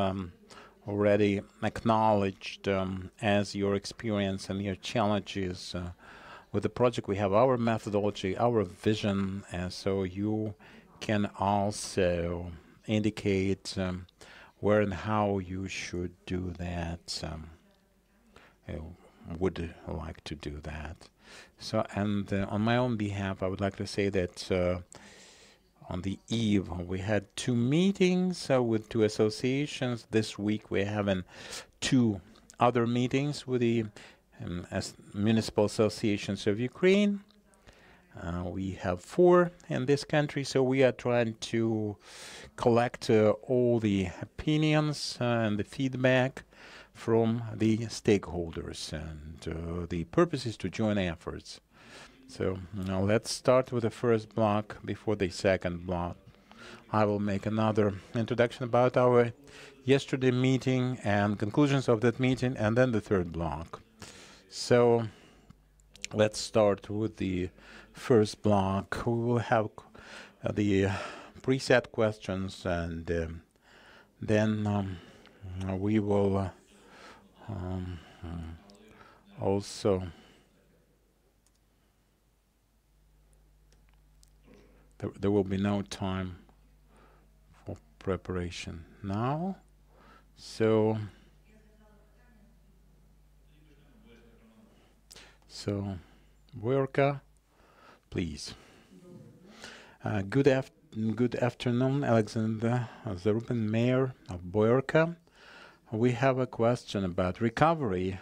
already acknowledged as your experience and your challenges with the project. We have our methodology, our vision, and so you can also indicate where and how you should do that, would like to do that. So, and on my own behalf, I would like to say that on the eve, we had 2 meetings with 2 associations. This week we're having 2 other meetings with the municipal associations of Ukraine. We have 4 in this country, so we are trying to collect all the opinions and the feedback from the stakeholders, and the purpose is to join efforts. So now let's start with the first block before the second block. I will make another introduction about our yesterday meeting and conclusions of that meeting, and then the third block. So let's start with the first block. We will have the preset questions, and then we will also there will be no time for preparation now. So Boyorka, please. Good afternoon, Alexander Zarubin, Mayor of Boyorka. We have a question about recovery,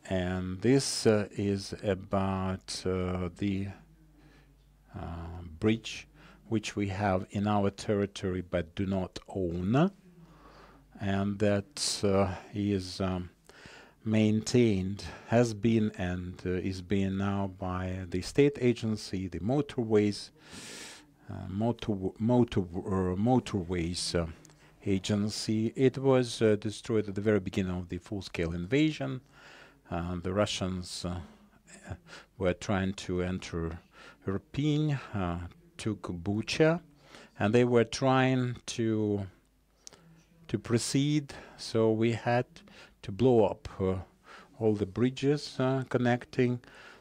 and this is about the bridge which we have in our territory but do not own, and that is maintained, has been and is being now by the state agency, the motorways agency. It was destroyed at the very beginning of the full-scale invasion. The Russians were trying to enter Irpin, took Bucha, and they were trying to proceed, so we had to blow up all the bridges connecting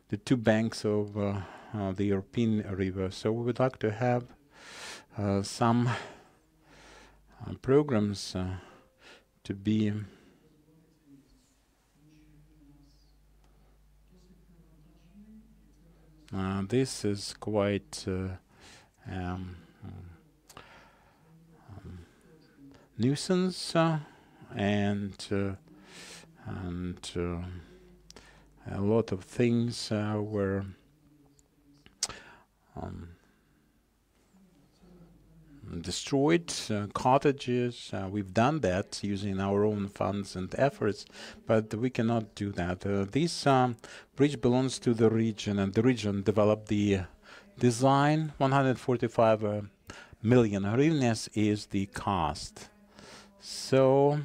the 2 banks of the Irpin River. So we would like to have some programs to be this is quite nuisance and a lot of things were destroyed, cottages. We've done that using our own funds and efforts, but we cannot do that. This bridge belongs to the region, and the region developed the design. 145 million hryvnias is the cost. So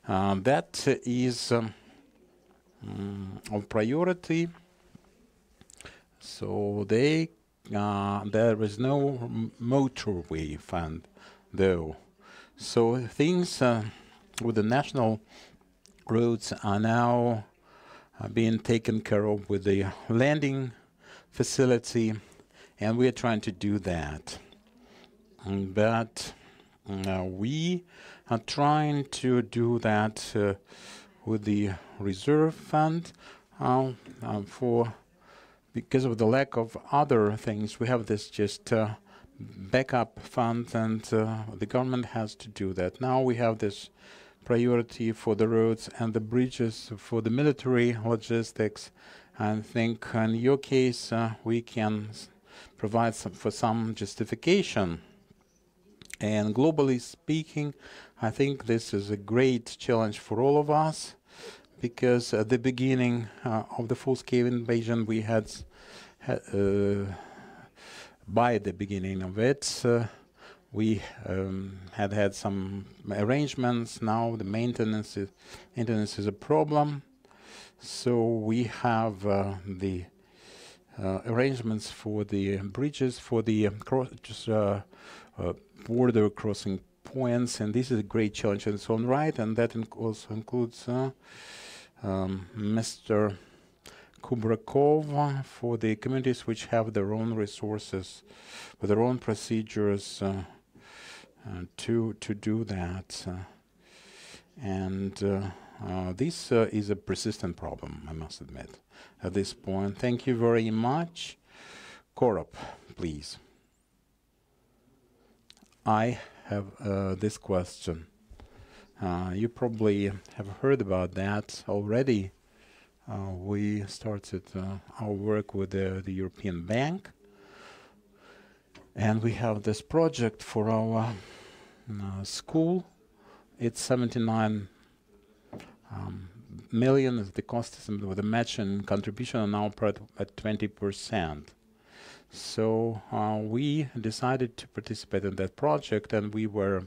that is of priority. So there is no motorway fund, though. So things with the national roads are now being taken care of with the landing facility and we are trying to do that. But we are trying to do that with the reserve fund because of the lack of other things. We have this just backup fund, and the government has to do that. Now we have this priority for the roads and the bridges, for the military logistics. I think in your case we can provide for some justification. And globally speaking, I think this is a great challenge for all of us, because at the beginning of the full-scale invasion, we had, by the beginning of it, we had some arrangements. Now the maintenance is a problem. So we have the arrangements for the bridges, for the border crossing points, and this is a great challenge in its own right, and that also includes Mr. Kubrakov for the communities which have their own resources, with their own procedures to do that. This is a persistent problem, I must admit, at this point. Thank you very much. Korop, please. I have this question. You probably have heard about that already. We started our work with the European Bank, and we have this project for our school. It's 79 million is the cost estimate, with a matching contribution on our part at 20%. So we decided to participate in that project, and we were,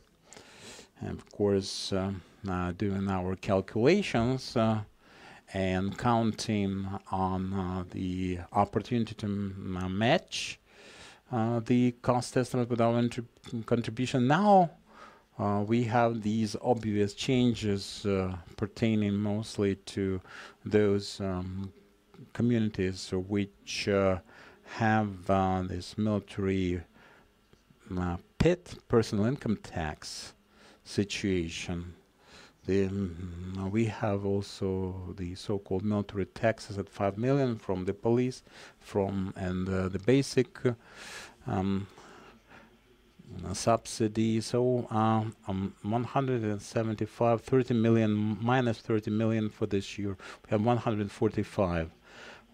of course, doing our calculations and counting on the opportunity to match the cost estimate with our contribution. Now we have these obvious changes pertaining mostly to those communities which have this military PIT, personal income tax situation. We have also the so-called military taxes at 5 million from the police, and the basic subsidy. So 175, 30 million minus 30 million for this year. We have 145.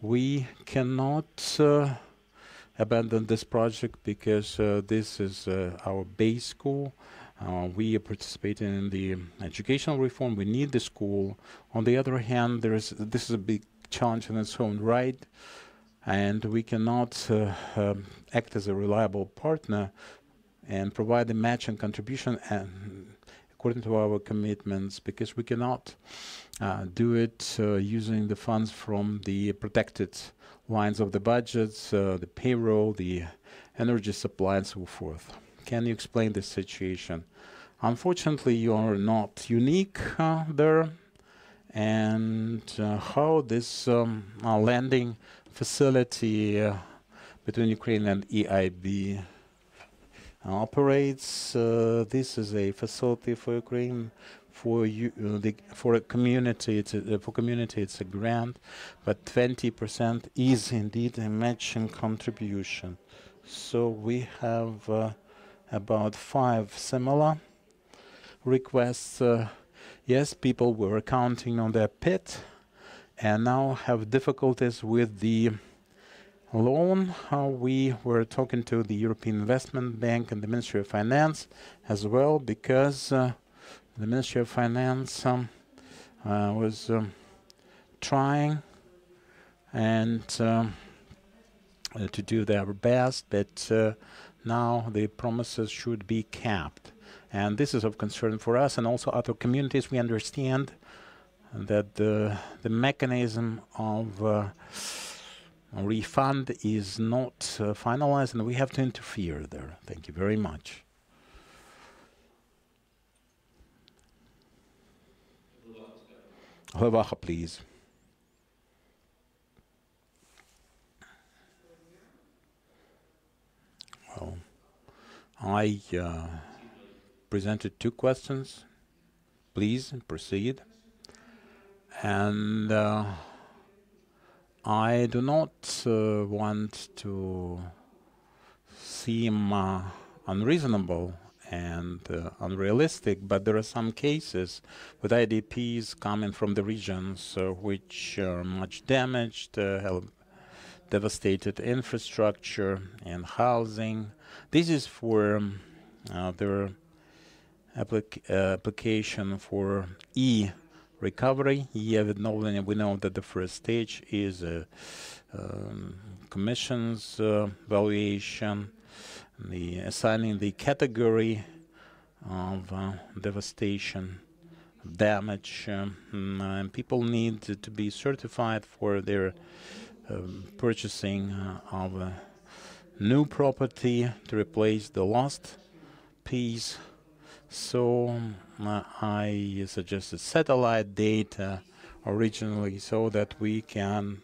We cannot abandon this project because this is our base school. We are participating in the educational reform. We need the school. On the other hand, this is a big challenge in its own right, and we cannot act as a reliable partner and provide the match and contribution according to our commitments, because we cannot do it using the funds from the protected lines of the budgets, the payroll, the energy supply, and so forth. Can you explain this situation? Unfortunately, you are not unique there. And how this lending facility between Ukraine and EIB operates. This is a facility for Ukraine. For a community, it's a grant, but 20% is indeed a matching contribution. So we have about 5 similar requests. Yes, people were counting on their PIT and now have difficulties with the loan. We were talking to the European Investment Bank and the Ministry of Finance as well, because the Ministry of Finance was trying and to do their best, but now the promises should be kept. And this is of concern for us and also other communities. We understand that the mechanism of refund is not finalized, and we have to interfere there. Thank you very much. Levacha, please. Well, I presented 2 questions. Please proceed. And I do not want to seem unreasonable and unrealistic, but there are some cases with IDPs coming from the regions which are much damaged, have devastated infrastructure and housing. This is for their application for e-recovery, e-відновлення. We know that the first stage is commission's valuation, the assigning the category of devastation, damage, and people need to be certified for their purchasing of new property to replace the lost piece. So I suggested satellite data originally so that we can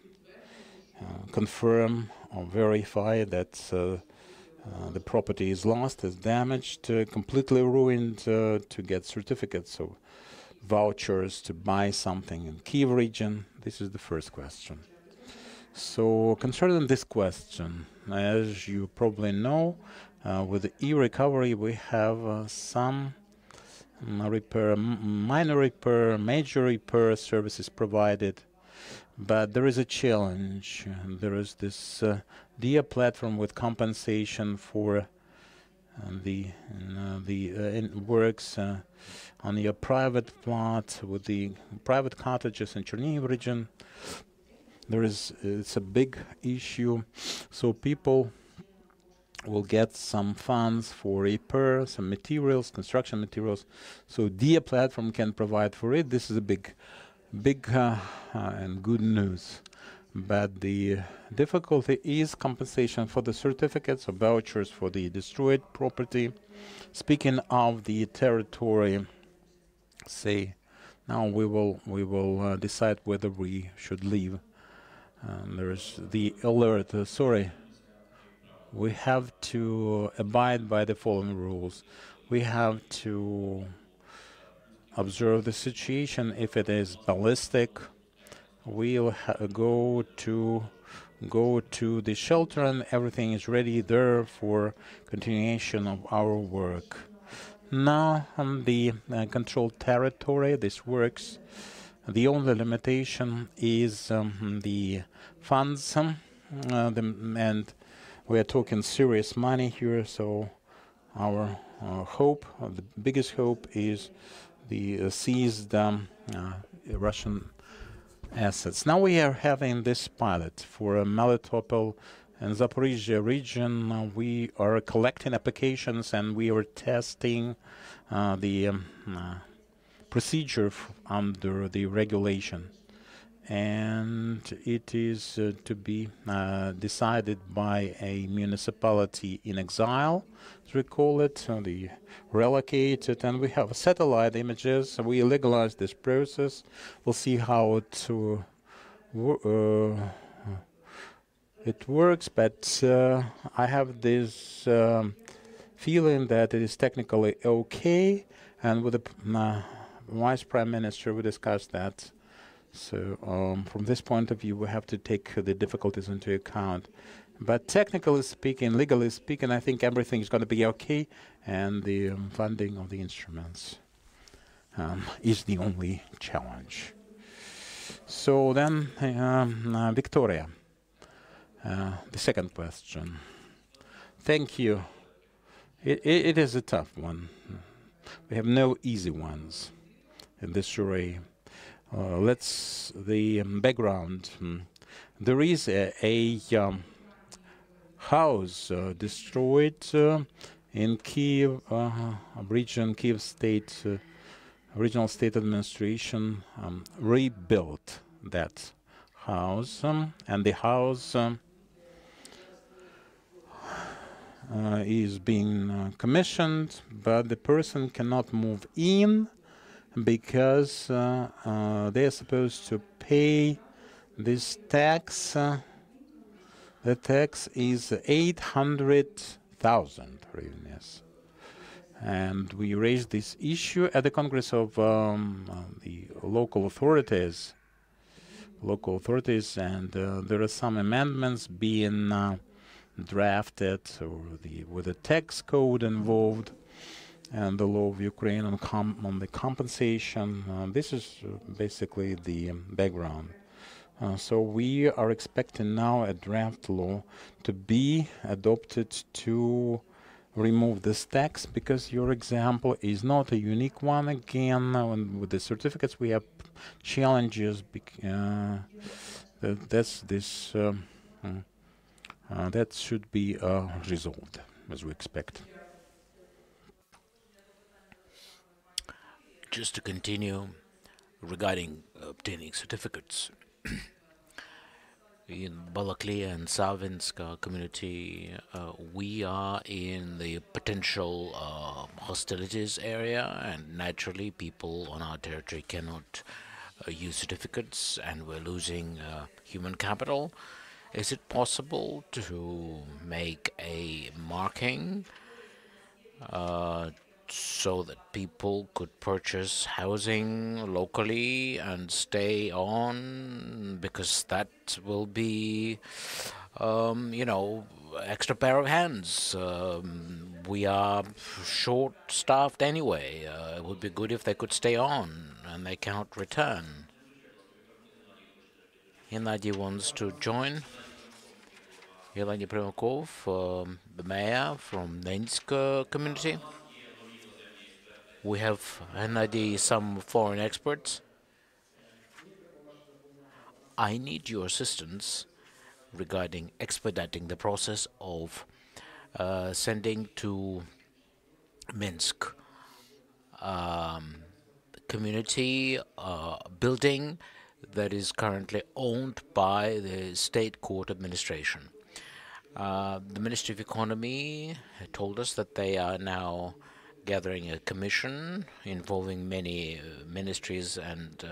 confirm or verify that the property is lost, is damaged, completely ruined, to get certificates of vouchers to buy something in Kyiv region. This is the first question. So concerning this question, as you probably know, with the e-recovery we have some repair, minor repair, major repair services provided, but there is a challenge. There is this DIA platform with compensation for the works on your private plot with the private cottages in Chernihiv region. It's a big issue, so people will get some funds for repair, some materials, construction materials. So DIA platform can provide for it. This is a big and good news. But the difficulty is compensation for the certificates or vouchers for the destroyed property. Speaking of the territory, say now we will decide whether we should leave. There's the alert. We have to abide by the following rules. We have to observe the situation. If it is ballistic, we'll go to the shelter, and everything is ready there for continuation of our work. Now on the controlled territory, this works. The only limitation is the funds, and we are talking serious money here. So our hope, the biggest hope, is the seized Russian assets. Now we are having this pilot for Melitopol and Zaporizhzhia region. We are collecting applications and we are testing the procedure under the regulation, and it is to be decided by a municipality in exile, as we call it, the relocated, and we have satellite images. We legalize this process. We'll see how it works, but I have this feeling that it is technically okay, and with the Vice Prime Minister we discussed that. So from this point of view we have to take the difficulties into account. But technically speaking, legally speaking, I think everything is going to be okay, and the funding of the instruments is the only challenge. So then, Victoria, the second question. Thank you. It is a tough one. We have no easy ones in this array. The background. There is a house destroyed in Kyiv region. Kyiv state, regional state administration rebuilt that house, and the house is being commissioned, but the person cannot move in because they are supposed to pay this tax. The tax is 800,000 100,000 hryvnias. And we raised this issue at the Congress of the local authorities, and there are some amendments being drafted, or with the tax code involved, and the law of Ukraine on the compensation. This is basically the background. So we are expecting now a draft law to be adopted to remove this tax, because your example is not a unique one. Again, with the certificates we have challenges. That should be resolved, as we expect. Just to continue regarding obtaining certificates. In Balaklia and Savinska community, we are in the potential hostilities area, and naturally people on our territory cannot use certificates, and we're losing human capital. Is it possible to make a marking so that people could purchase housing locally and stay on, because that will be, extra pair of hands. We are short-staffed anyway. It would be good if they could stay on, and they cannot return. Gennady wants to join. Gennady Primakov, the mayor from Nensk community. We have, Gennady, some foreign experts. I need your assistance regarding expediting the process of sending to Minsk community building that is currently owned by the state court administration. The Ministry of Economy told us that they are now gathering a commission involving many ministries, and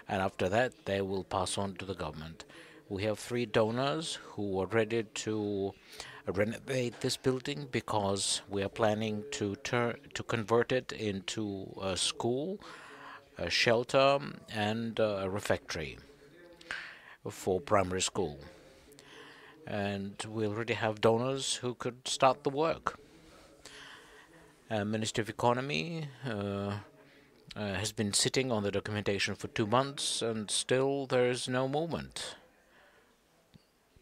after that they will pass on to the government. We have 3 donors who are ready to renovate this building, because we are planning to convert it into a school, a shelter, and a refectory for primary school. And we already have donors who could start the work. Ministry of Economy has been sitting on the documentation for 2 months, and still there is no movement.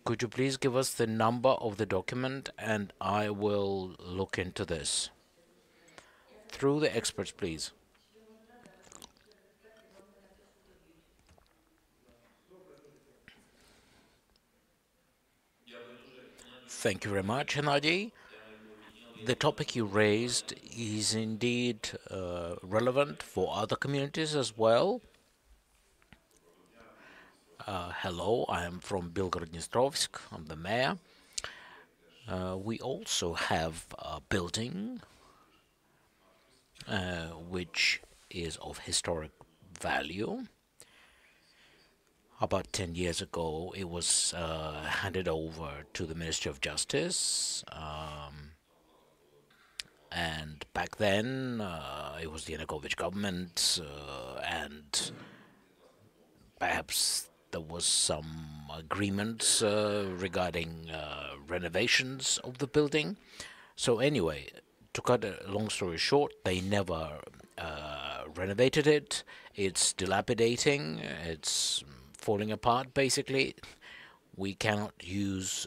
Could you please give us the number of the document, and I will look into this. Through the experts, please. Thank you very much, Gennady. The topic you raised is indeed relevant for other communities as well. Hello, I am from Belgorod-Dnestrovsk. I'm the mayor. We also have a building which is of historic value. About 10 years ago, it was handed over to the Ministry of Justice. And back then, it was the Yanukovych government, and perhaps there was some agreements regarding renovations of the building. So anyway, to cut a long story short, they never renovated it. It's dilapidating. It's falling apart, basically. We cannot use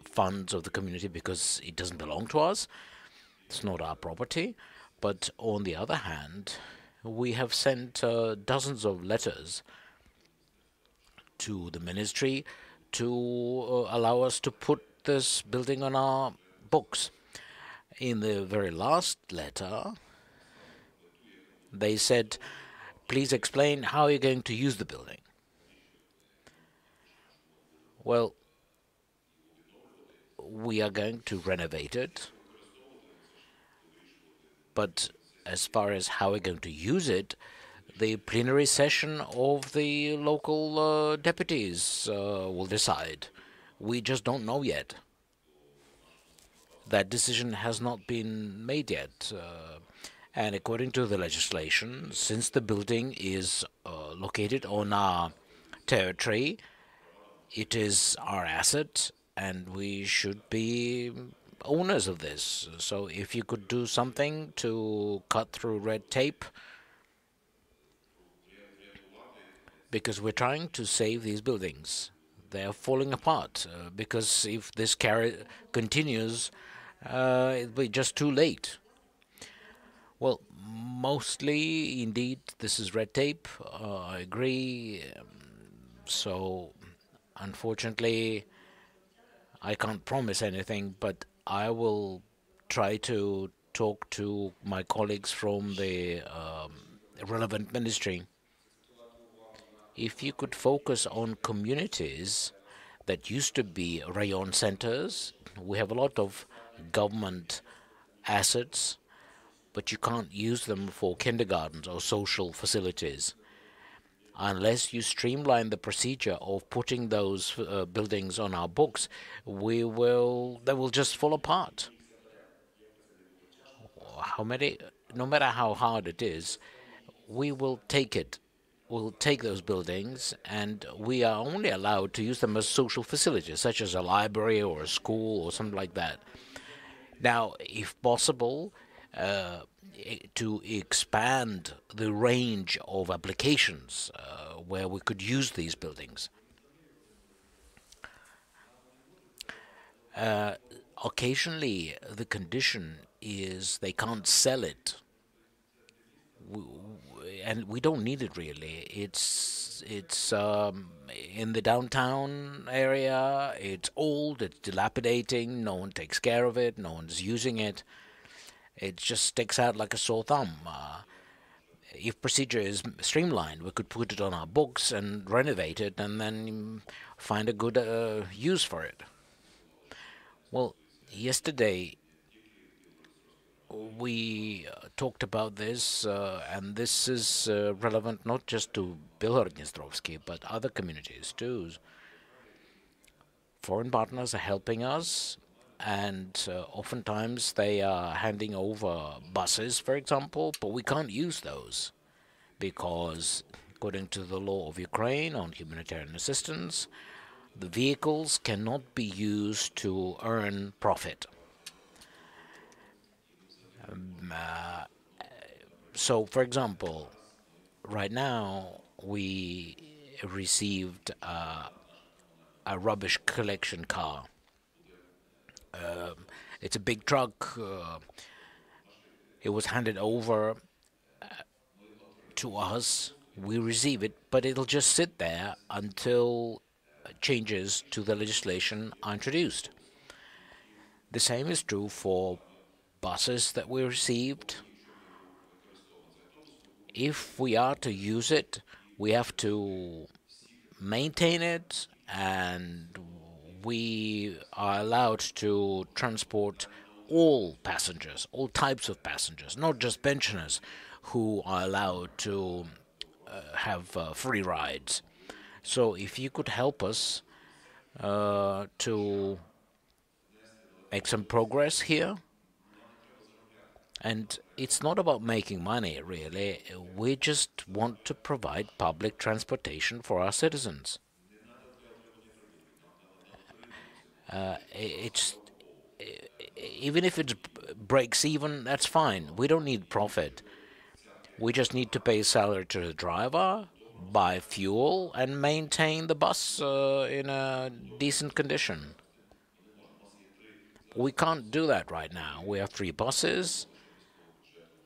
funds of the community because it doesn't belong to us. It's not our property. But on the other hand, we have sent dozens of letters to the ministry to allow us to put this building on our books. In the very last letter, they said, please explain how you're going to use the building. Well, we are going to renovate it, but as far as how we're going to use it, the plenary session of the local deputies will decide. We just don't know yet. that decision has not been made yet. And according to the legislation, since the building is located on our territory, it is our asset, and we should be owners of this. So if you could do something to cut through red tape, because we're trying to save these buildings. They are falling apart, because if this continues, it'll be just too late. Well, mostly, indeed, this is red tape. I agree. So, unfortunately, I can't promise anything, but I will try to talk to my colleagues from the relevant ministry. If you could focus on communities that used to be rayon centers, we have a lot of government assets, but you can't use them for kindergartens or social facilities. Unless you streamline the procedure of putting those buildings on our books, they will just fall apart. No matter how hard it is, we will take it. We'll take those buildings, and we are only allowed to use them as social facilities, such as a library or a school or something like that. Now, if possible, to expand the range of applications where we could use these buildings. Occasionally, the condition is they can't sell it. And we don't need it really. It's in the downtown area. It's old. It's dilapidating. No one takes care of it. No one's using it. It just sticks out like a sore thumb. If procedure is streamlined, we could put it on our books and renovate it, and then find a good use for it. Well, yesterday we talked about this, and this is relevant not just to Bilhor-Dnestrovsky, but other communities too. Foreign partners are helping us, and oftentimes they are handing over buses, for example, but we can't use those because, according to the law of Ukraine on humanitarian assistance, the vehicles cannot be used to earn profit. So, for example, right now we received a rubbish collection car. It's a big truck. It was handed over to us. We receive it, but it'll just sit there until changes to the legislation are introduced. The same is true for buses that we received. If we are to use it, we have to maintain it, and we are allowed to transport all passengers, all types of passengers, not just pensioners who are allowed to have free rides. So if you could help us to make some progress here. And it's not about making money, really. We just want to provide public transportation for our citizens. Even if it breaks even, that's fine. We don't need profit. We just need to pay salary to the driver, buy fuel, and maintain the bus in a decent condition. We can't do that right now. We have 3 buses.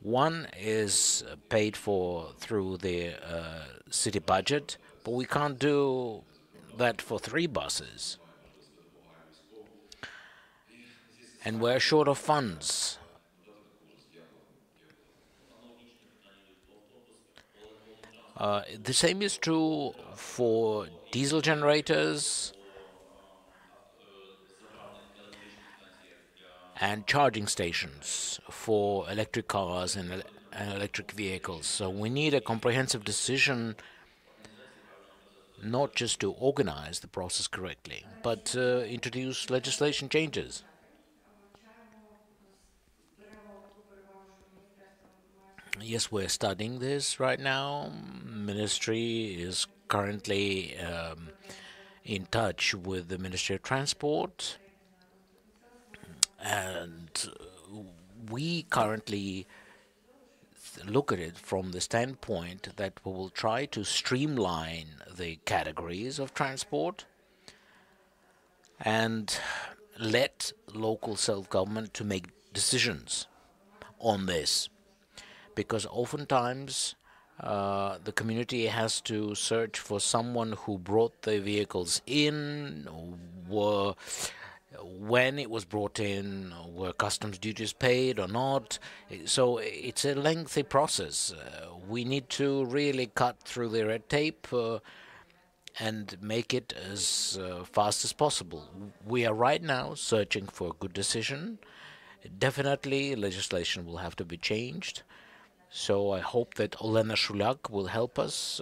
One is paid for through the city budget, but we can't do that for 3 buses. And we're short of funds. The same is true for diesel generators and charging stations for electric cars and electric vehicles. So we need a comprehensive decision, not just to organize the process correctly, but introduce legislation changes. Yes, we're studying this right now. Ministry is currently in touch with the Ministry of Transport, and we currently look at it from the standpoint that we will try to streamline the categories of transport and let local self-government to make decisions on this, because oftentimes the community has to search for someone who brought the vehicles in, when it was brought in, were customs duties paid or not. So it's a lengthy process. We need to really cut through the red tape and make it as fast as possible. We are right now searching for a good decision. Definitely legislation will have to be changed. So I hope that Olena Shulak will help us.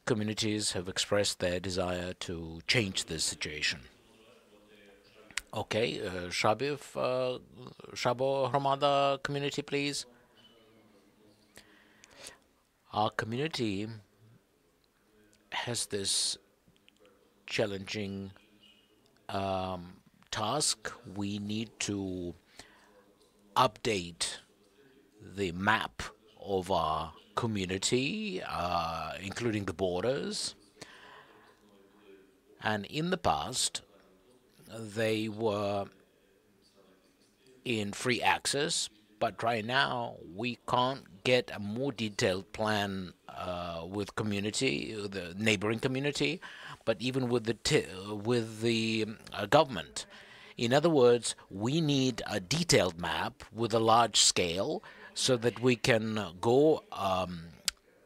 Communities have expressed their desire to change this situation. Okay, Shabo Hromada community, please. Our community has this challenging task. We need to update the map of our community, including the borders. And in the past, they were in free access, but right now we can't get a more detailed plan with community, the neighboring community, but even with the government. In other words, we need a detailed map with a large scale so that we can go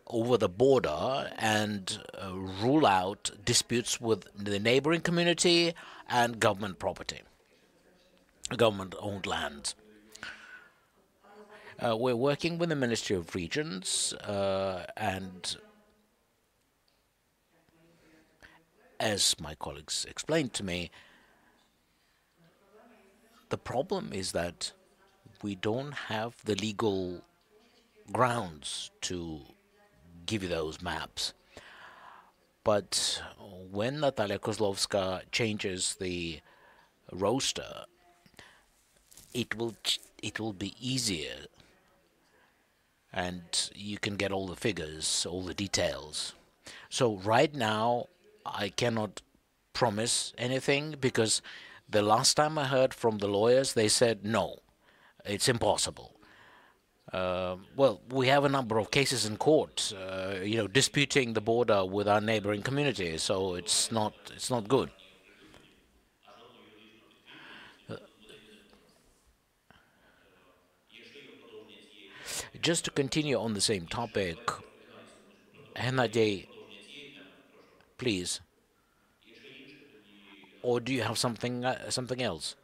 over the border and rule out disputes with the neighboring community and government property, government-owned land. We're working with the Ministry of Regions, and as my colleagues explained to me, the problem is that we don't have the legal grounds to give you those maps. But when Natalia Kozlovska changes the roster, it will be easier, and you can get all the figures, all the details. So right now, I cannot promise anything, because the last time I heard from the lawyers, they said no, it's impossible. Well, we have a number of cases in court, disputing the border with our neighboring community, so it's not good. Just to continue on the same topic, Hennady, please. Or do you have something else?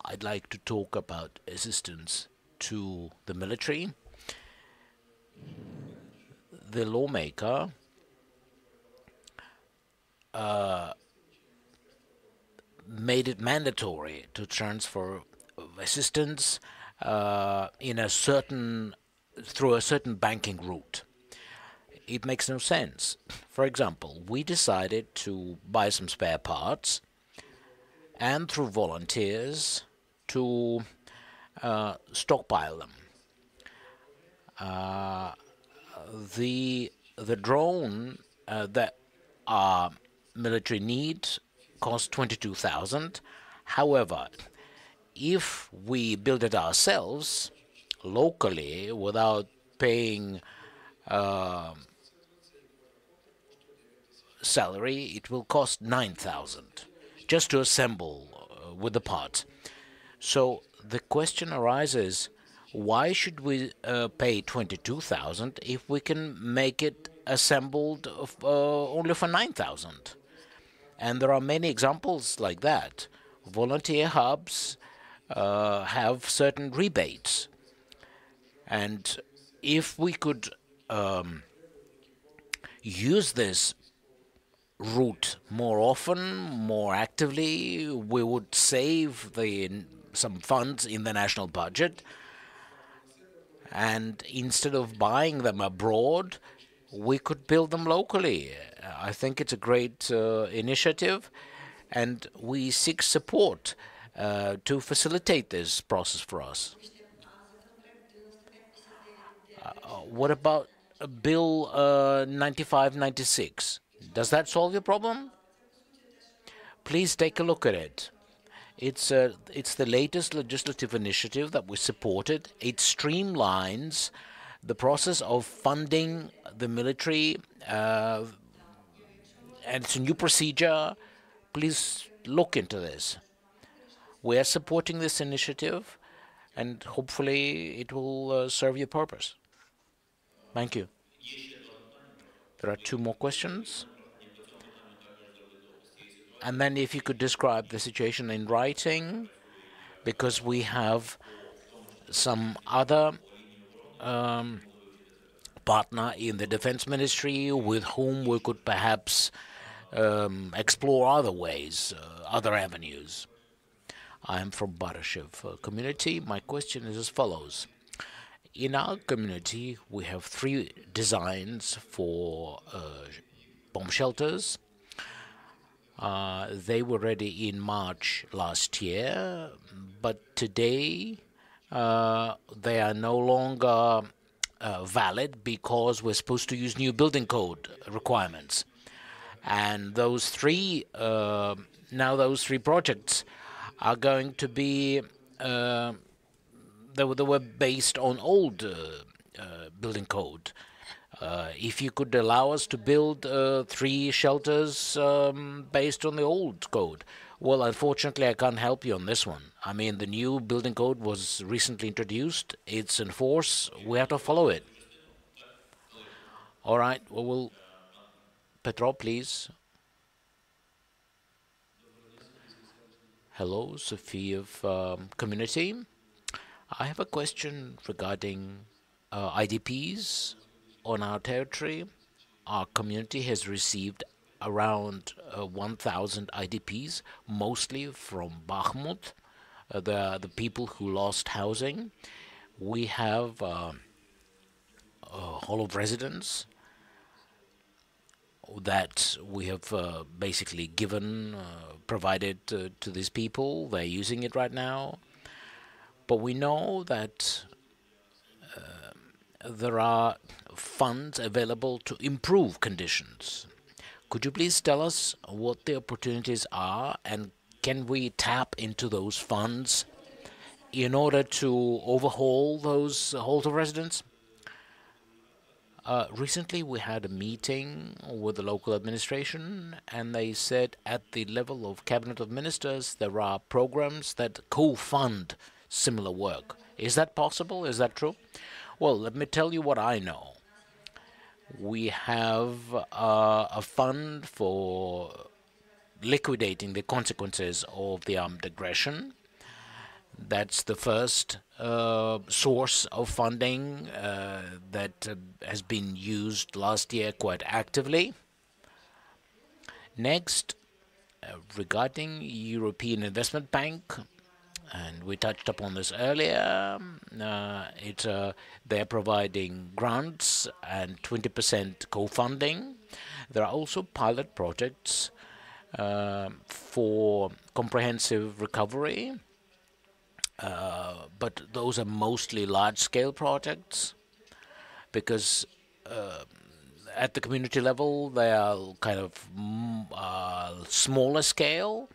I'd like to talk about assistance to the military. The lawmaker made it mandatory to transfer assistance through a certain banking route. It makes no sense. For example, we decided to buy some spare parts, and through volunteers to stockpile them. The drone that our military needs cost 22,000. However, if we build it ourselves locally without paying salary, it will cost 9,000 just to assemble with the parts. So the question arises, why should we pay 22,000 if we can make it assembled only for 9,000? And there are many examples like that. Volunteer hubs have certain rebates. And if we could use this route more often, more actively, we would save some funds in the national budget. And instead of buying them abroad, we could build them locally. I think it's a great initiative, and we seek support to facilitate this process for us. What about Bill 9596? Does that solve your problem? Please take a look at it. It's the latest legislative initiative that we supported. It streamlines the process of funding the military, and it's a new procedure. Please look into this. We are supporting this initiative, and hopefully it will serve your purpose. Thank you. There are two more questions. And then if you could describe the situation in writing, because we have some other partner in the defense ministry with whom we could perhaps explore other ways, other avenues. I am from Barashev community. My question is as follows. In our community, we have 3 designs for bomb shelters. They were ready in March last year, but today they are no longer valid because we're supposed to use new building code requirements. And those 3, now those 3 projects are going to be, they were based on old building code. If you could allow us to build 3 shelters based on the old code. Well, unfortunately, I can't help you on this one. I mean, the new building code was recently introduced. It's in force. We have to follow it. All right. Well, we'll... Petro, please. Hello, Sophie of community. I have a question regarding IDPs on our territory. Our community has received around 1,000 IDPs, mostly from Bakhmut, the people who lost housing. We have a hall of residence that we have basically provided to these people. They're using it right now. But we know that there are funds available to improve conditions. Could you please tell us what the opportunities are, and can we tap into those funds in order to overhaul those halls of residence? Recently, we had a meeting with the local administration, and they said at the level of Cabinet of Ministers, there are programs that co-fund similar work. Is that possible? Is that true? Well, let me tell you what I know. We have a fund for liquidating the consequences of the armed aggression. That's the first source of funding that has been used last year quite actively. Next, regarding European Investment Bank, and we touched upon this earlier, they're providing grants and 20% co-funding. There are also pilot projects for comprehensive recovery, but those are mostly large-scale projects because at the community level they are kind of smaller scale.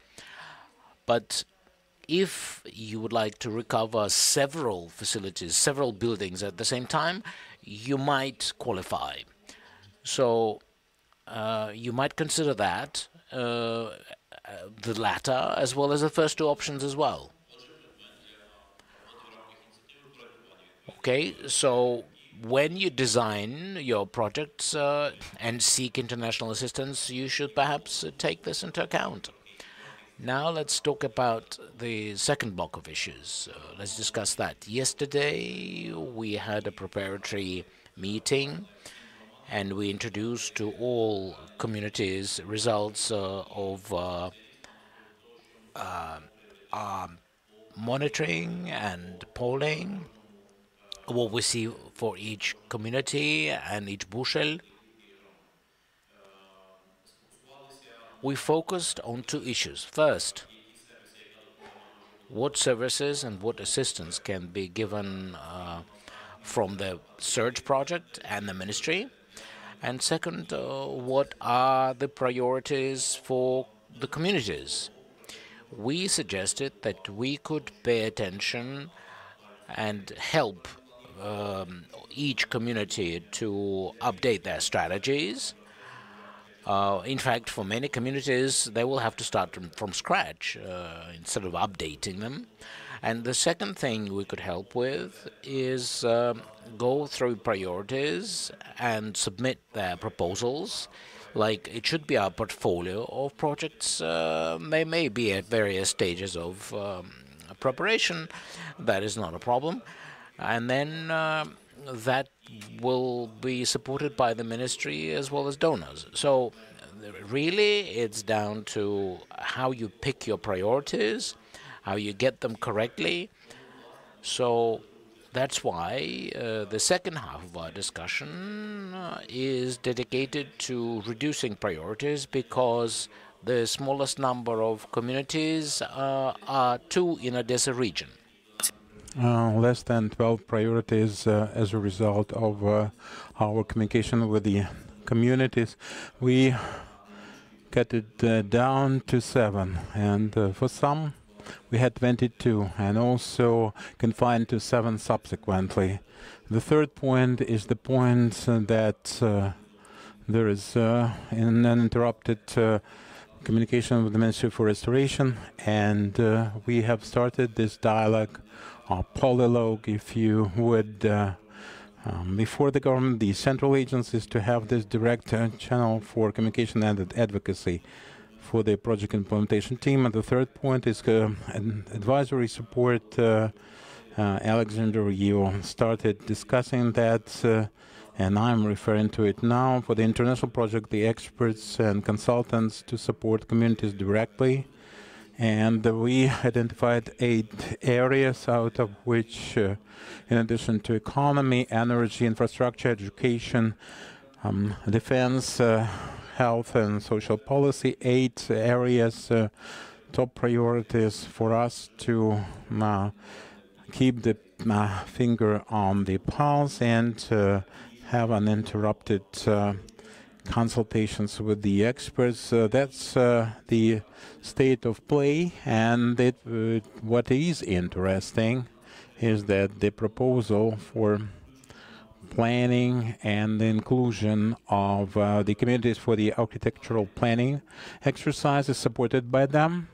But if you would like to recover several facilities, several buildings at the same time, you might qualify. So you might consider that, the latter, as well as the first 2 options as well. Okay, so when you design your projects and seek international assistance, you should perhaps take this into account. Now let's talk about the second block of issues. Let's discuss that. Yesterday we had a preparatory meeting and we introduced to all communities results of monitoring and polling what we see for each community and each bushel. We focused on two issues. First, what services and what assistance can be given from the search project and the ministry. And second, what are the priorities for the communities? We suggested that we could pay attention and help each community to update their strategies. In fact, for many communities, they will have to start from scratch instead of updating them. And the second thing we could help with is go through priorities and submit their proposals. Like, it should be our portfolio of projects. They may be at various stages of preparation. That is not a problem. And then that will be supported by the ministry as well as donors. So really, it's down to how you pick your priorities, how you get them correctly. So that's why the second half of our discussion is dedicated to reducing priorities, because the smallest number of communities are two in Odessa region. Less than 12 priorities as a result of our communication with the communities. We cut it down to 7, and for some we had 22, and also confined to 7 subsequently. The third point is the point that there is an uninterrupted communication with the Ministry for Restoration, and we have started this dialogue, or polylogue, if you would, before the government, the central agencies, to have this direct channel for communication and advocacy for the project implementation team. And the third point is advisory support. Alexander, you started discussing that, and I'm referring to it now. For the international project, the experts and consultants to support communities directly. And we identified 8 areas, out of which, in addition to economy, energy, infrastructure, education, defense, health and social policy, 8 areas, top priorities for us to keep the finger on the pulse and have uninterrupted consultations with the experts. That's the state of play, and what is interesting is that the proposal for planning and the inclusion of the communities for the architectural planning exercise is supported by them,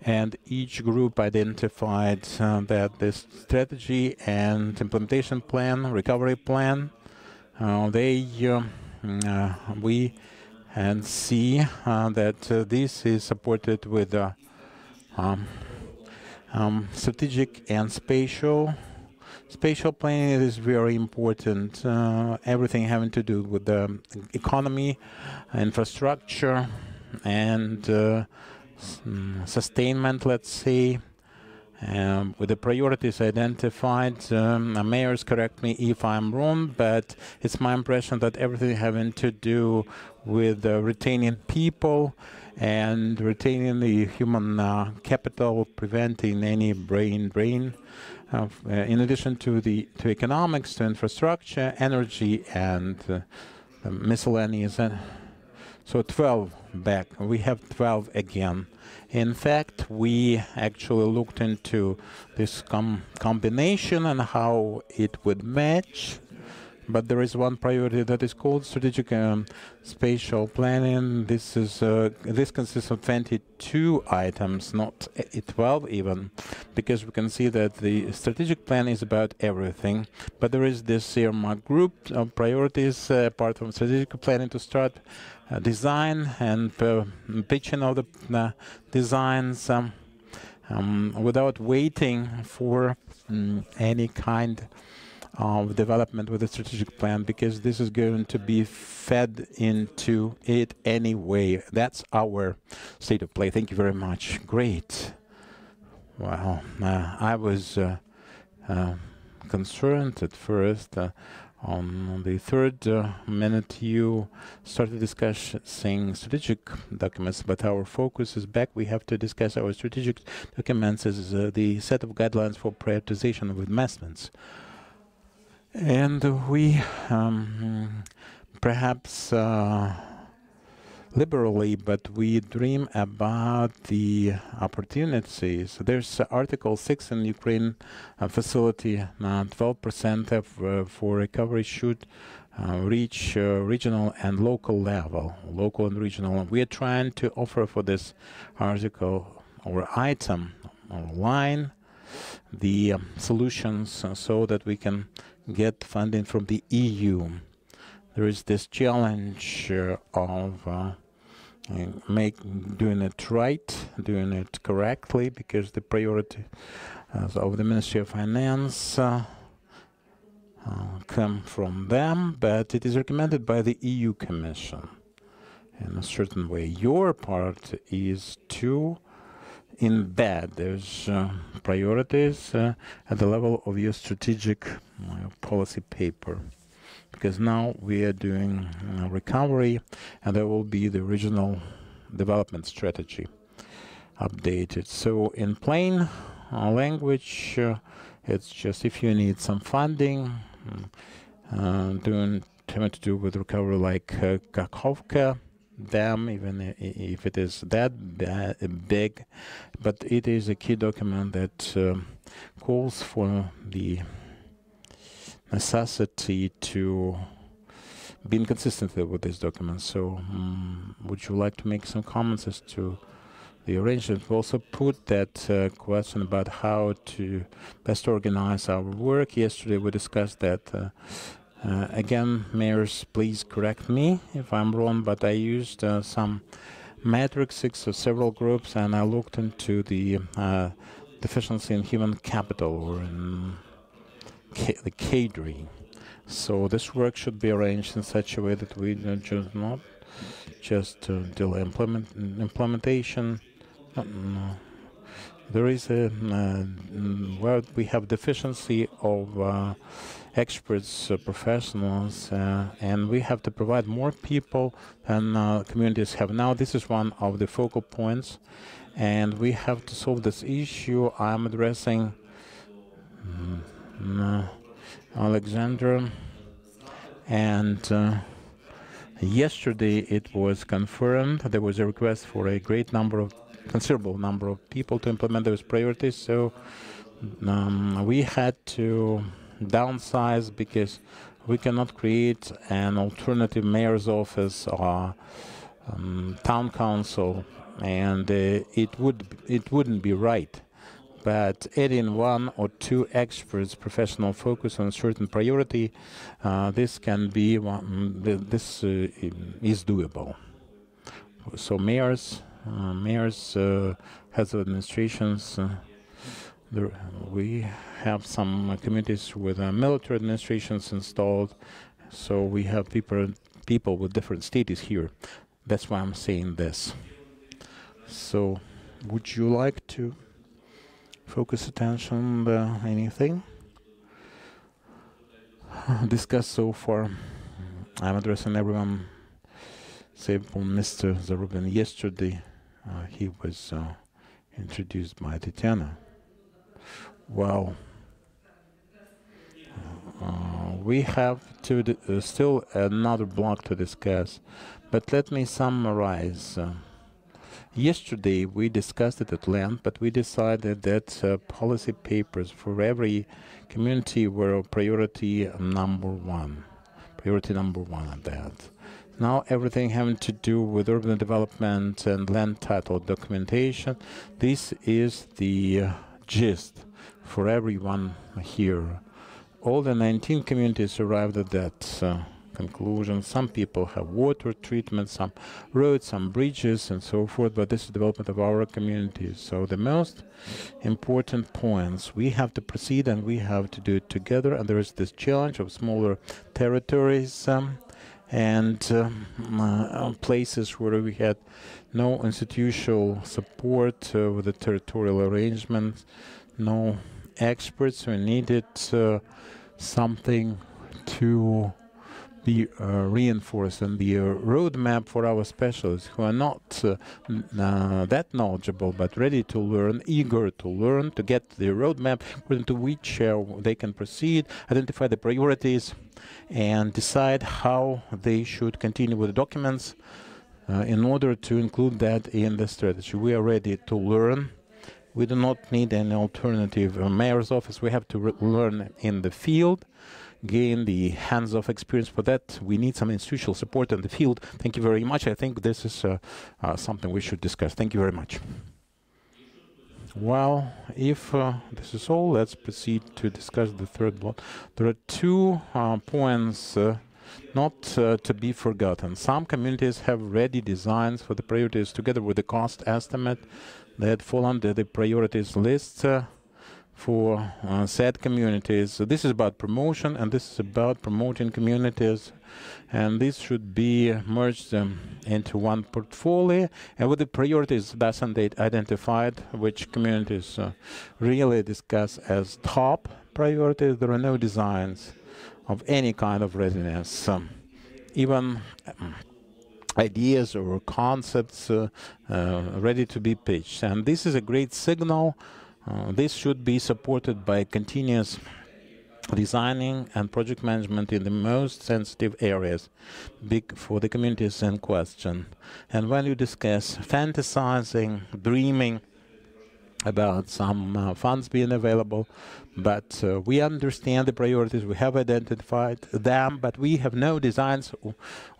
and each group identified that this strategy and implementation plan, recovery plan, we and see that this is supported with strategic and spatial. Spatial planning is very important. Everything having to do with the economy, infrastructure, and sustainment, let's say. With the priorities identified, mayors correct me if I'm wrong, but it's my impression that everything having to do with retaining people and retaining the human capital, preventing any brain drain, in addition to economics, to infrastructure, energy, and miscellaneous. So 12 back. We have 12 again. In fact, we actually looked into this combination and how it would match. But there is one priority that is called strategic spatial planning. This consists of 22 items, not 12 even, because we can see that the strategic plan is about everything. But there is this earmark group of priorities, apart from strategic planning, to start design and pitching of the designs without waiting for any kind of development with a strategic plan, because this is going to be fed into it anyway. That's our state of play. Thank you very much. Great. Well, I was concerned at first. On the third minute, you started discussing strategic documents, but our focus is back. We have to discuss our strategic documents as the set of guidelines for prioritization of investments. And we perhaps liberally, but we dream about the opportunities. There's Article 6 in Ukraine facility. 12% for recovery should reach regional and local level, local and regional. We are trying to offer for this article or item or line the solutions so that we can get funding from the EU. There is this challenge of doing it right, doing it correctly, because the priority of the Ministry of Finance come from them, but it is recommended by the EU Commission in a certain way. Your part is to embed those priorities at the level of your strategic policy paper. Because now we are doing recovery, and there will be the regional development strategy updated. So in plain language, it's just if you need some funding, having to do with recovery like Kakhovka Dam, even if it is that big, but it is a key document that calls for the necessity to be inconsistent with these documents. So would you like to make some comments as to the arrangement? We also put that question about how to best organize our work. Yesterday we discussed that. Again, mayors, please correct me if I'm wrong, but I used some matrices of several groups, and I looked into the deficiency in human capital or in the catering. So this work should be arranged in such a way that we not just delay implementation. There is where we have deficiency of experts, professionals, and we have to provide more people than communities have now. This is one of the focal points, and we have to solve this issue. I'm addressing Alexandra, and yesterday it was confirmed there was a request for a considerable number of people to implement those priorities. So we had to downsize because we cannot create an alternative mayor's office or town council, and it wouldn't be right. But adding one or two experts, professional focus on a certain priority, this can be this is doable. So mayors, heads of administrations. We have some communities with military administrations installed, so we have people with different status here. That's why I'm saying this. So, would you like to focus attention on anything discussed so far? I'm addressing everyone, save for Mr. Zarubin. Yesterday, he was introduced by Tatiana. Well, we have to still another block to discuss, but let me summarize. Yesterday we discussed it at length, but we decided that policy papers for every community were priority number one. Priority number one at that. Now everything having to do with urban development and land title documentation, this is the gist for everyone here. All the 19 communities arrived at that conclusion. Some people have water treatment, some roads, some bridges, and so forth, but this is the development of our communities. So the most important points, we have to proceed and we have to do it together, and there is this challenge of smaller territories and places where we had no institutional support with the territorial arrangement, no experts. We needed something to be reinforced, and the roadmap for our specialists who are not that knowledgeable but ready to learn, eager to learn, to get the roadmap according to which they can proceed, identify the priorities, and decide how they should continue with the documents in order to include that in the strategy. We are ready to learn. We do not need any alternative mayor's office. We have to learn in the field, gain the hands-off experience. For that, we need some institutional support in the field. Thank you very much. I think this is something we should discuss. Thank you very much. Well, if this is all, let's proceed to discuss the third block. There are 2 points not to be forgotten. Some communities have ready designs for the priorities together with the cost estimate that fall under the priorities list for said communities. So this is about promotion, and this is about promoting communities, and this should be merged into one portfolio, and with the priorities thus identified, which communities really discuss as top priorities. There are no designs of any kind of readiness, even ideas or concepts ready to be pitched. And this is a great signal. This should be supported by continuous designing and project management in the most sensitive areas for the communities in question. And when you discuss fantasizing, dreaming about some funds being available, but we understand the priorities, we have identified them, but we have no designs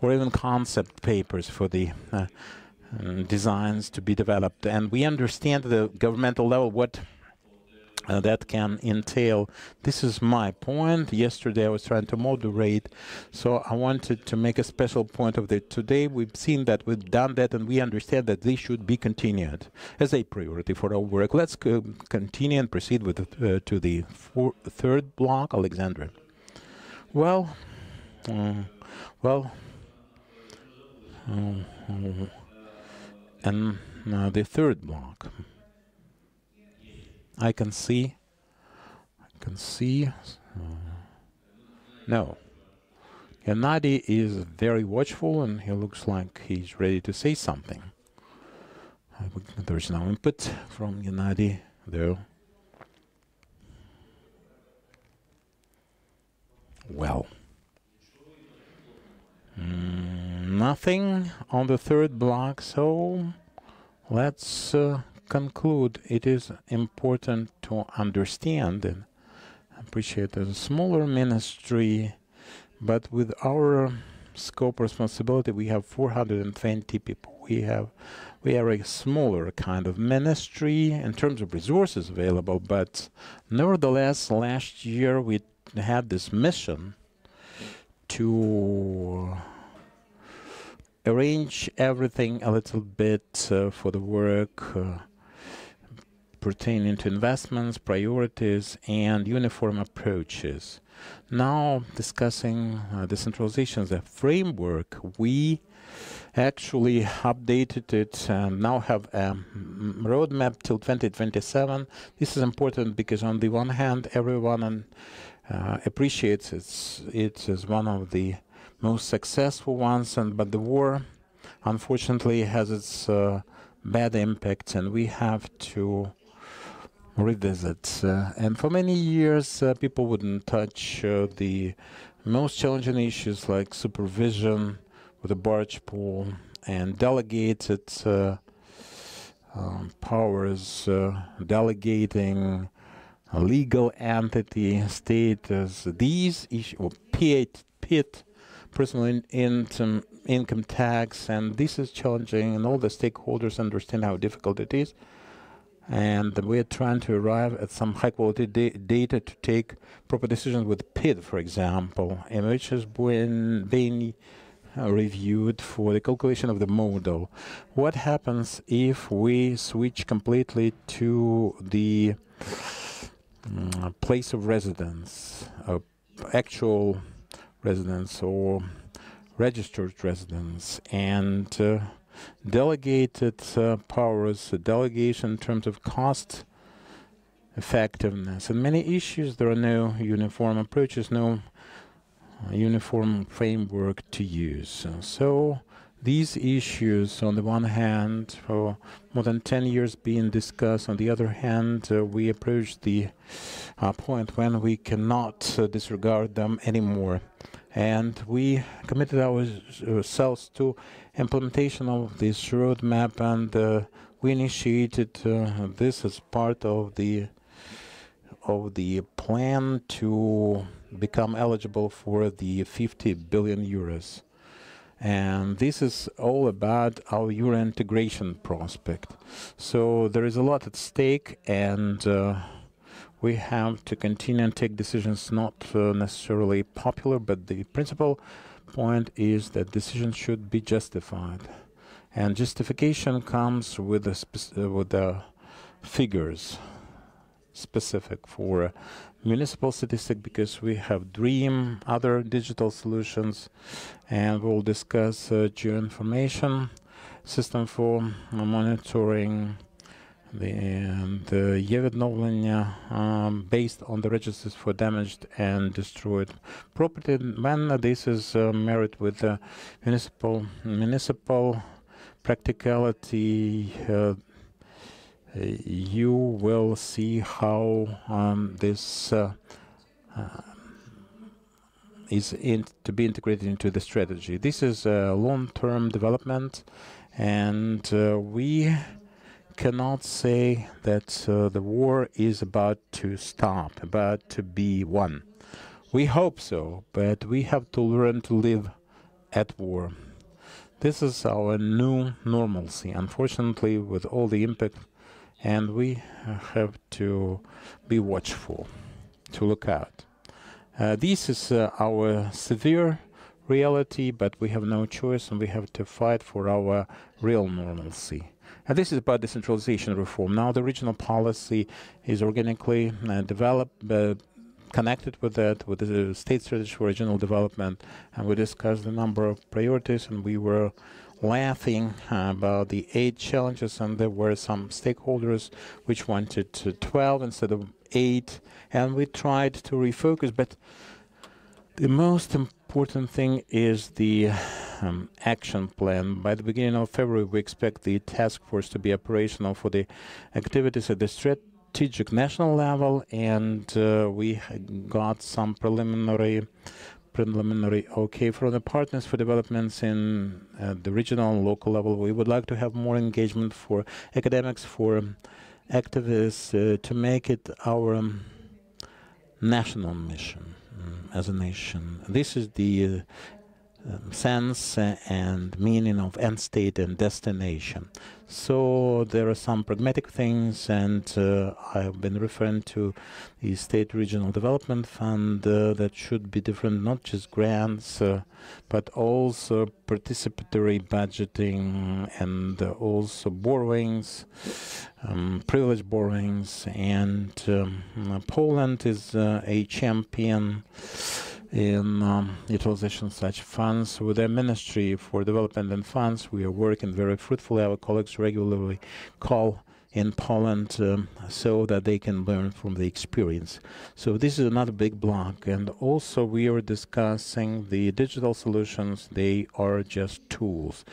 or even concept papers for the designs to be developed. And we understand at the governmental level what that can entail. This is my point. Yesterday I was trying to moderate, so I wanted to make a special point of it. Today we've seen that, we've done that, and we understand that they should be continued as a priority for our work. Let's continue and proceed with to the third block. Alexandra. Well, and the third block. I can see. No. Gennady is very watchful, and he looks like he's ready to say something. There's no input from Gennady, though. Well. Nothing on the third block, so let's conclude. It is important to understand and appreciate a smaller ministry, but with our scope responsibility, we have 420 people. We are a smaller kind of ministry in terms of resources available, but nevertheless, last year we had this mission to arrange everything a little bit for the work pertaining to investments, priorities, and uniform approaches. Now, discussing decentralization as a framework, we actually updated it and now have a roadmap till 2027. This is important because on the one hand, everyone appreciates it as one of the most successful ones, but the war, unfortunately, has its bad impacts, and we have to revisit. And for many years, people wouldn't touch the most challenging issues like supervision with a barge pool and delegated powers, delegating a legal entity status. These issues, or PIT, personal income tax, and this is challenging, and all the stakeholders understand how difficult it is. And we're trying to arrive at some high-quality data to take proper decisions with PID, for example, and which has been reviewed for the calculation of the model. What happens if we switch completely to the place of residence, actual residence or registered residence, and delegated powers, delegation in terms of cost effectiveness. In many issues, there are no uniform approaches, no uniform framework to use. So these issues, on the one hand, for more than 10 years being discussed. On the other hand, we approach the point when we cannot disregard them anymore. And we committed ourselves to implementation of this roadmap, and we initiated this as part of the plan to become eligible for the 50 billion euros. And this is all about our euro integration prospect. So there is a lot at stake, and we have to continue and take decisions not necessarily popular, but the principal point is that decisions should be justified. And justification comes with the figures specific for municipal statistic, because we have DREAM, other digital solutions, and we'll discuss geoinformation system for monitoring the Ye-відновлення based on the registers for damaged and destroyed property. When this is married with the municipal practicality, you will see how this is to be integrated into the strategy. This is a long-term development, and we cannot say that the war is about to stop, about to be won. We hope so, but we have to learn to live at war. This is our new normalcy, unfortunately, with all the impact, and we have to be watchful, to look out. This is our severe reality, but we have no choice, and we have to fight for our real normalcy. And this is about decentralization reform. Now the regional policy is organically developed, connected with that, with the state strategy for regional development, and we discussed a number of priorities, and we were laughing about the 8 challenges, and there were some stakeholders which wanted 12 instead of 8, and we tried to refocus, but the most important thing is the action plan. By the beginning of February, we expect the task force to be operational for the activities at the strategic national level, and we got some preliminary okay from the partners for developments in the regional and local level. We would like to have more engagement for academics, for activists, to make it our national mission as a nation. This is the sense and meaning of end state and destination. So there are some pragmatic things, and I've been referring to the State Regional Development Fund that should be different, not just grants, but also participatory budgeting, and also borrowings, privilege borrowings. And Poland is a champion in utilization of such funds. With the Ministry for Development and Funds, we are working very fruitfully. Our colleagues regularly call in Poland so that they can learn from the experience. So this is another big block. And also we are discussing the digital solutions. They are just tools,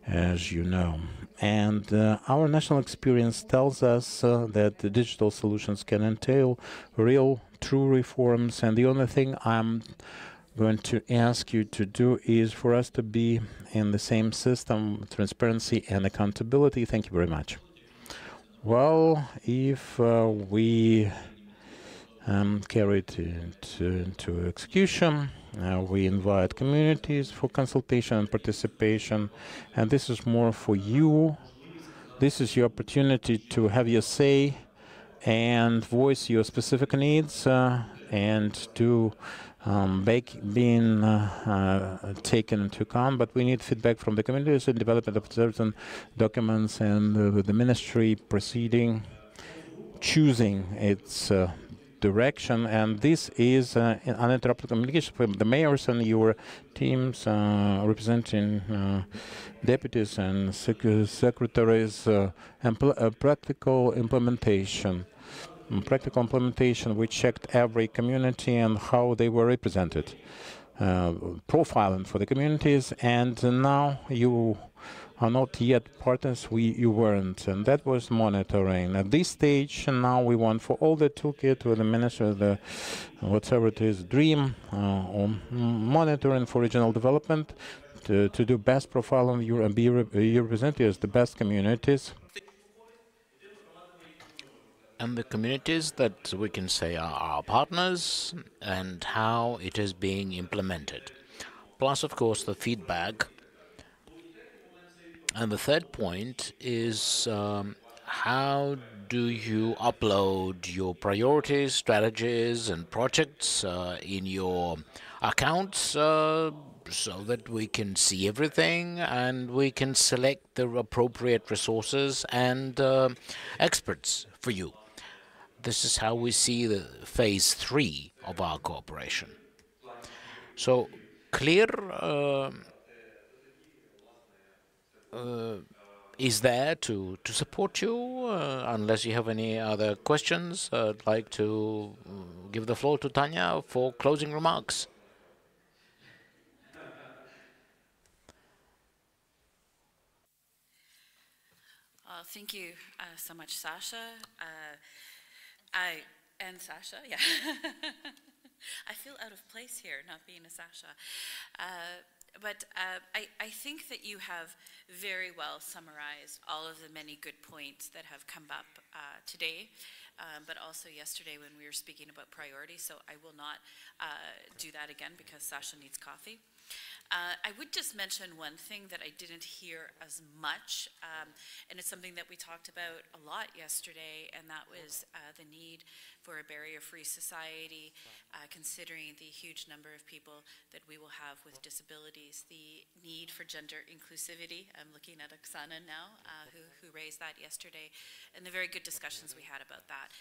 as you know. And our national experience tells us that the digital solutions can entail real, true reforms. And the only thing I'm going to ask you to do is for us to be in the same system, transparency and accountability. Thank you very much. Well, if we carry it into execution, we invite communities for consultation and participation, and this is more for you. This is your opportunity to have your say and voice your specific needs, and to being taken into account. But we need feedback from the communities and development of certain documents, and the ministry proceeding, choosing its direction. And this is uninterrupted communication from the mayors and your teams representing deputies and secretaries, and practical implementation. practical implementation, we checked every community and how they were represented, profiling for the communities, and now you are not yet partners, you weren't, and that was monitoring. At this stage, now we want for all the toolkit with the minister, the whatever it is, dream on monitoring for regional development, to do best profiling and be represented as the best communities. And the communities that we can say are our partners and how it is being implemented. Plus, of course, the feedback. And the third point is how do you upload your priorities, strategies, and projects in your accounts so that we can see everything and we can select the appropriate resources and experts for you. This is how we see the phase 3 of our cooperation. So CLIR is there to support you. Unless you have any other questions, I'd like to give the floor to Tanya for closing remarks. Thank you so much, Sasha. Sasha, yeah. I feel out of place here, not being a Sasha. But I think that you have very well summarized all of the many good points that have come up today, but also yesterday when we were speaking about priorities, so I will not do that again because Sasha needs coffee. I would just mention one thing that I didn't hear as much, and it's something that we talked about a lot yesterday, and that was the need for a barrier-free society, considering the huge number of people that we will have with disabilities, the need for gender inclusivity. I'm looking at Oksana now, who raised that yesterday, and the very good discussions we had about that.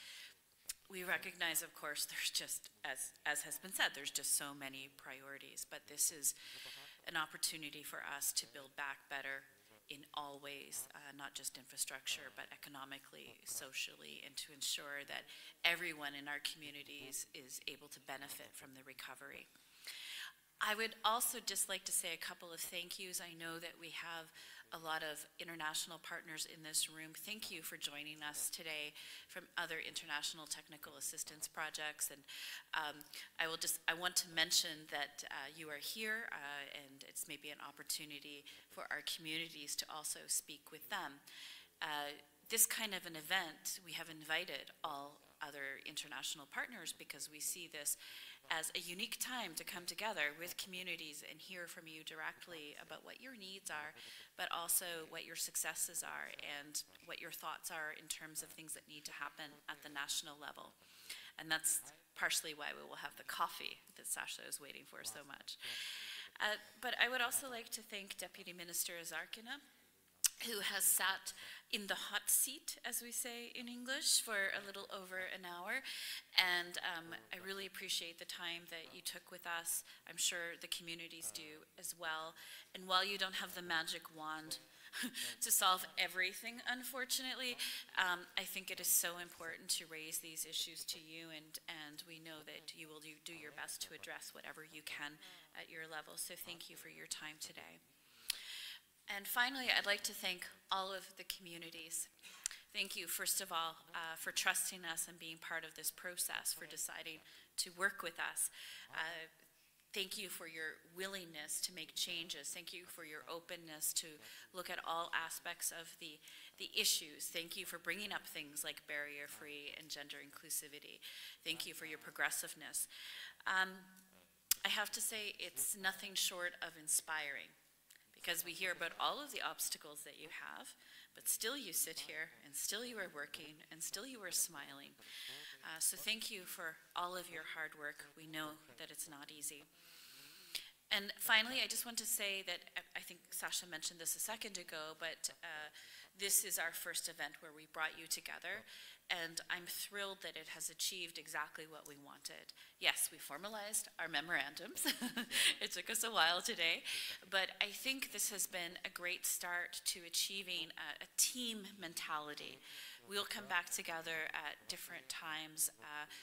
We recognize, of course, there's just, as has been said, there's just so many priorities, but this is an opportunity for us to build back better in all ways, not just infrastructure, but economically, socially, and to ensure that everyone in our communities is able to benefit from the recovery. I would also just like to say a couple of thank yous. I know that we have a lot of international partners in this room. Thank you for joining us today from other international technical assistance projects. And I want to mention that you are here, and it's maybe an opportunity for our communities to also speak with them. This kind of an event, we have invited all other international partners because we see this as a unique time to come together with communities and hear from you directly about what your needs are, but also what your successes are and what your thoughts are in terms of things that need to happen at the national level. And that's partially why we will have the coffee that Sasha is waiting for so much. But I would also like to thank Deputy Minister Azarkina, who has sat in the hot seat, as we say in English, for a little over an hour. And I really appreciate the time that you took with us. I'm sure the communities do as well. And while you don't have the magic wand to solve everything, unfortunately, I think it is so important to raise these issues to you, and we know that you will do your best to address whatever you can at your level. So thank you for your time today. And finally, I'd like to thank all of the communities. Thank you, first of all, for trusting us and being part of this process, for deciding to work with us. Thank you for your willingness to make changes. Thank you for your openness to look at all aspects of the issues. Thank you for bringing up things like barrier-free and gender inclusivity. Thank you for your progressiveness. I have to say, it's nothing short of inspiring, because we hear about all of the obstacles that you have, but still you sit here, and still you are working, and still you are smiling. So thank you for all of your hard work. We know that it's not easy. And finally, I just want to say that, I think Sasha mentioned this a second ago, but this is our first event where we brought you together, and I'm thrilled that it has achieved exactly what we wanted. Yes, we formalized our memorandums. It took us a while today, but I think this has been a great start to achieving a team mentality we'll come back together at different times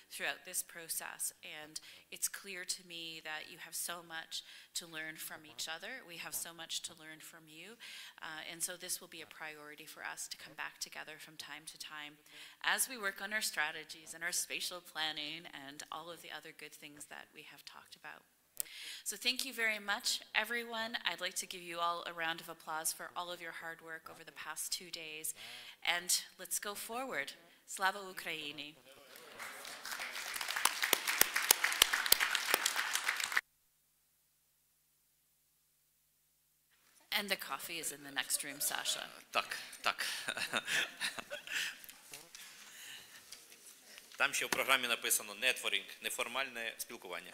throughout this process. And it's clear to me that you have so much to learn from each other. We have so much to learn from you. And so this will be a priority for us to come back together from time to time as we work on our strategies and our spatial planning and all of the other good things that we have talked about. So thank you very much, everyone. I'd like to give you all a round of applause for all of your hard work over the past 2 days. And let's go forward. Slava Ukraini. And the coffee is in the next room, Sasha. Так, так. Там ще в програмі написано «Нетворінг», неформальне спілкування.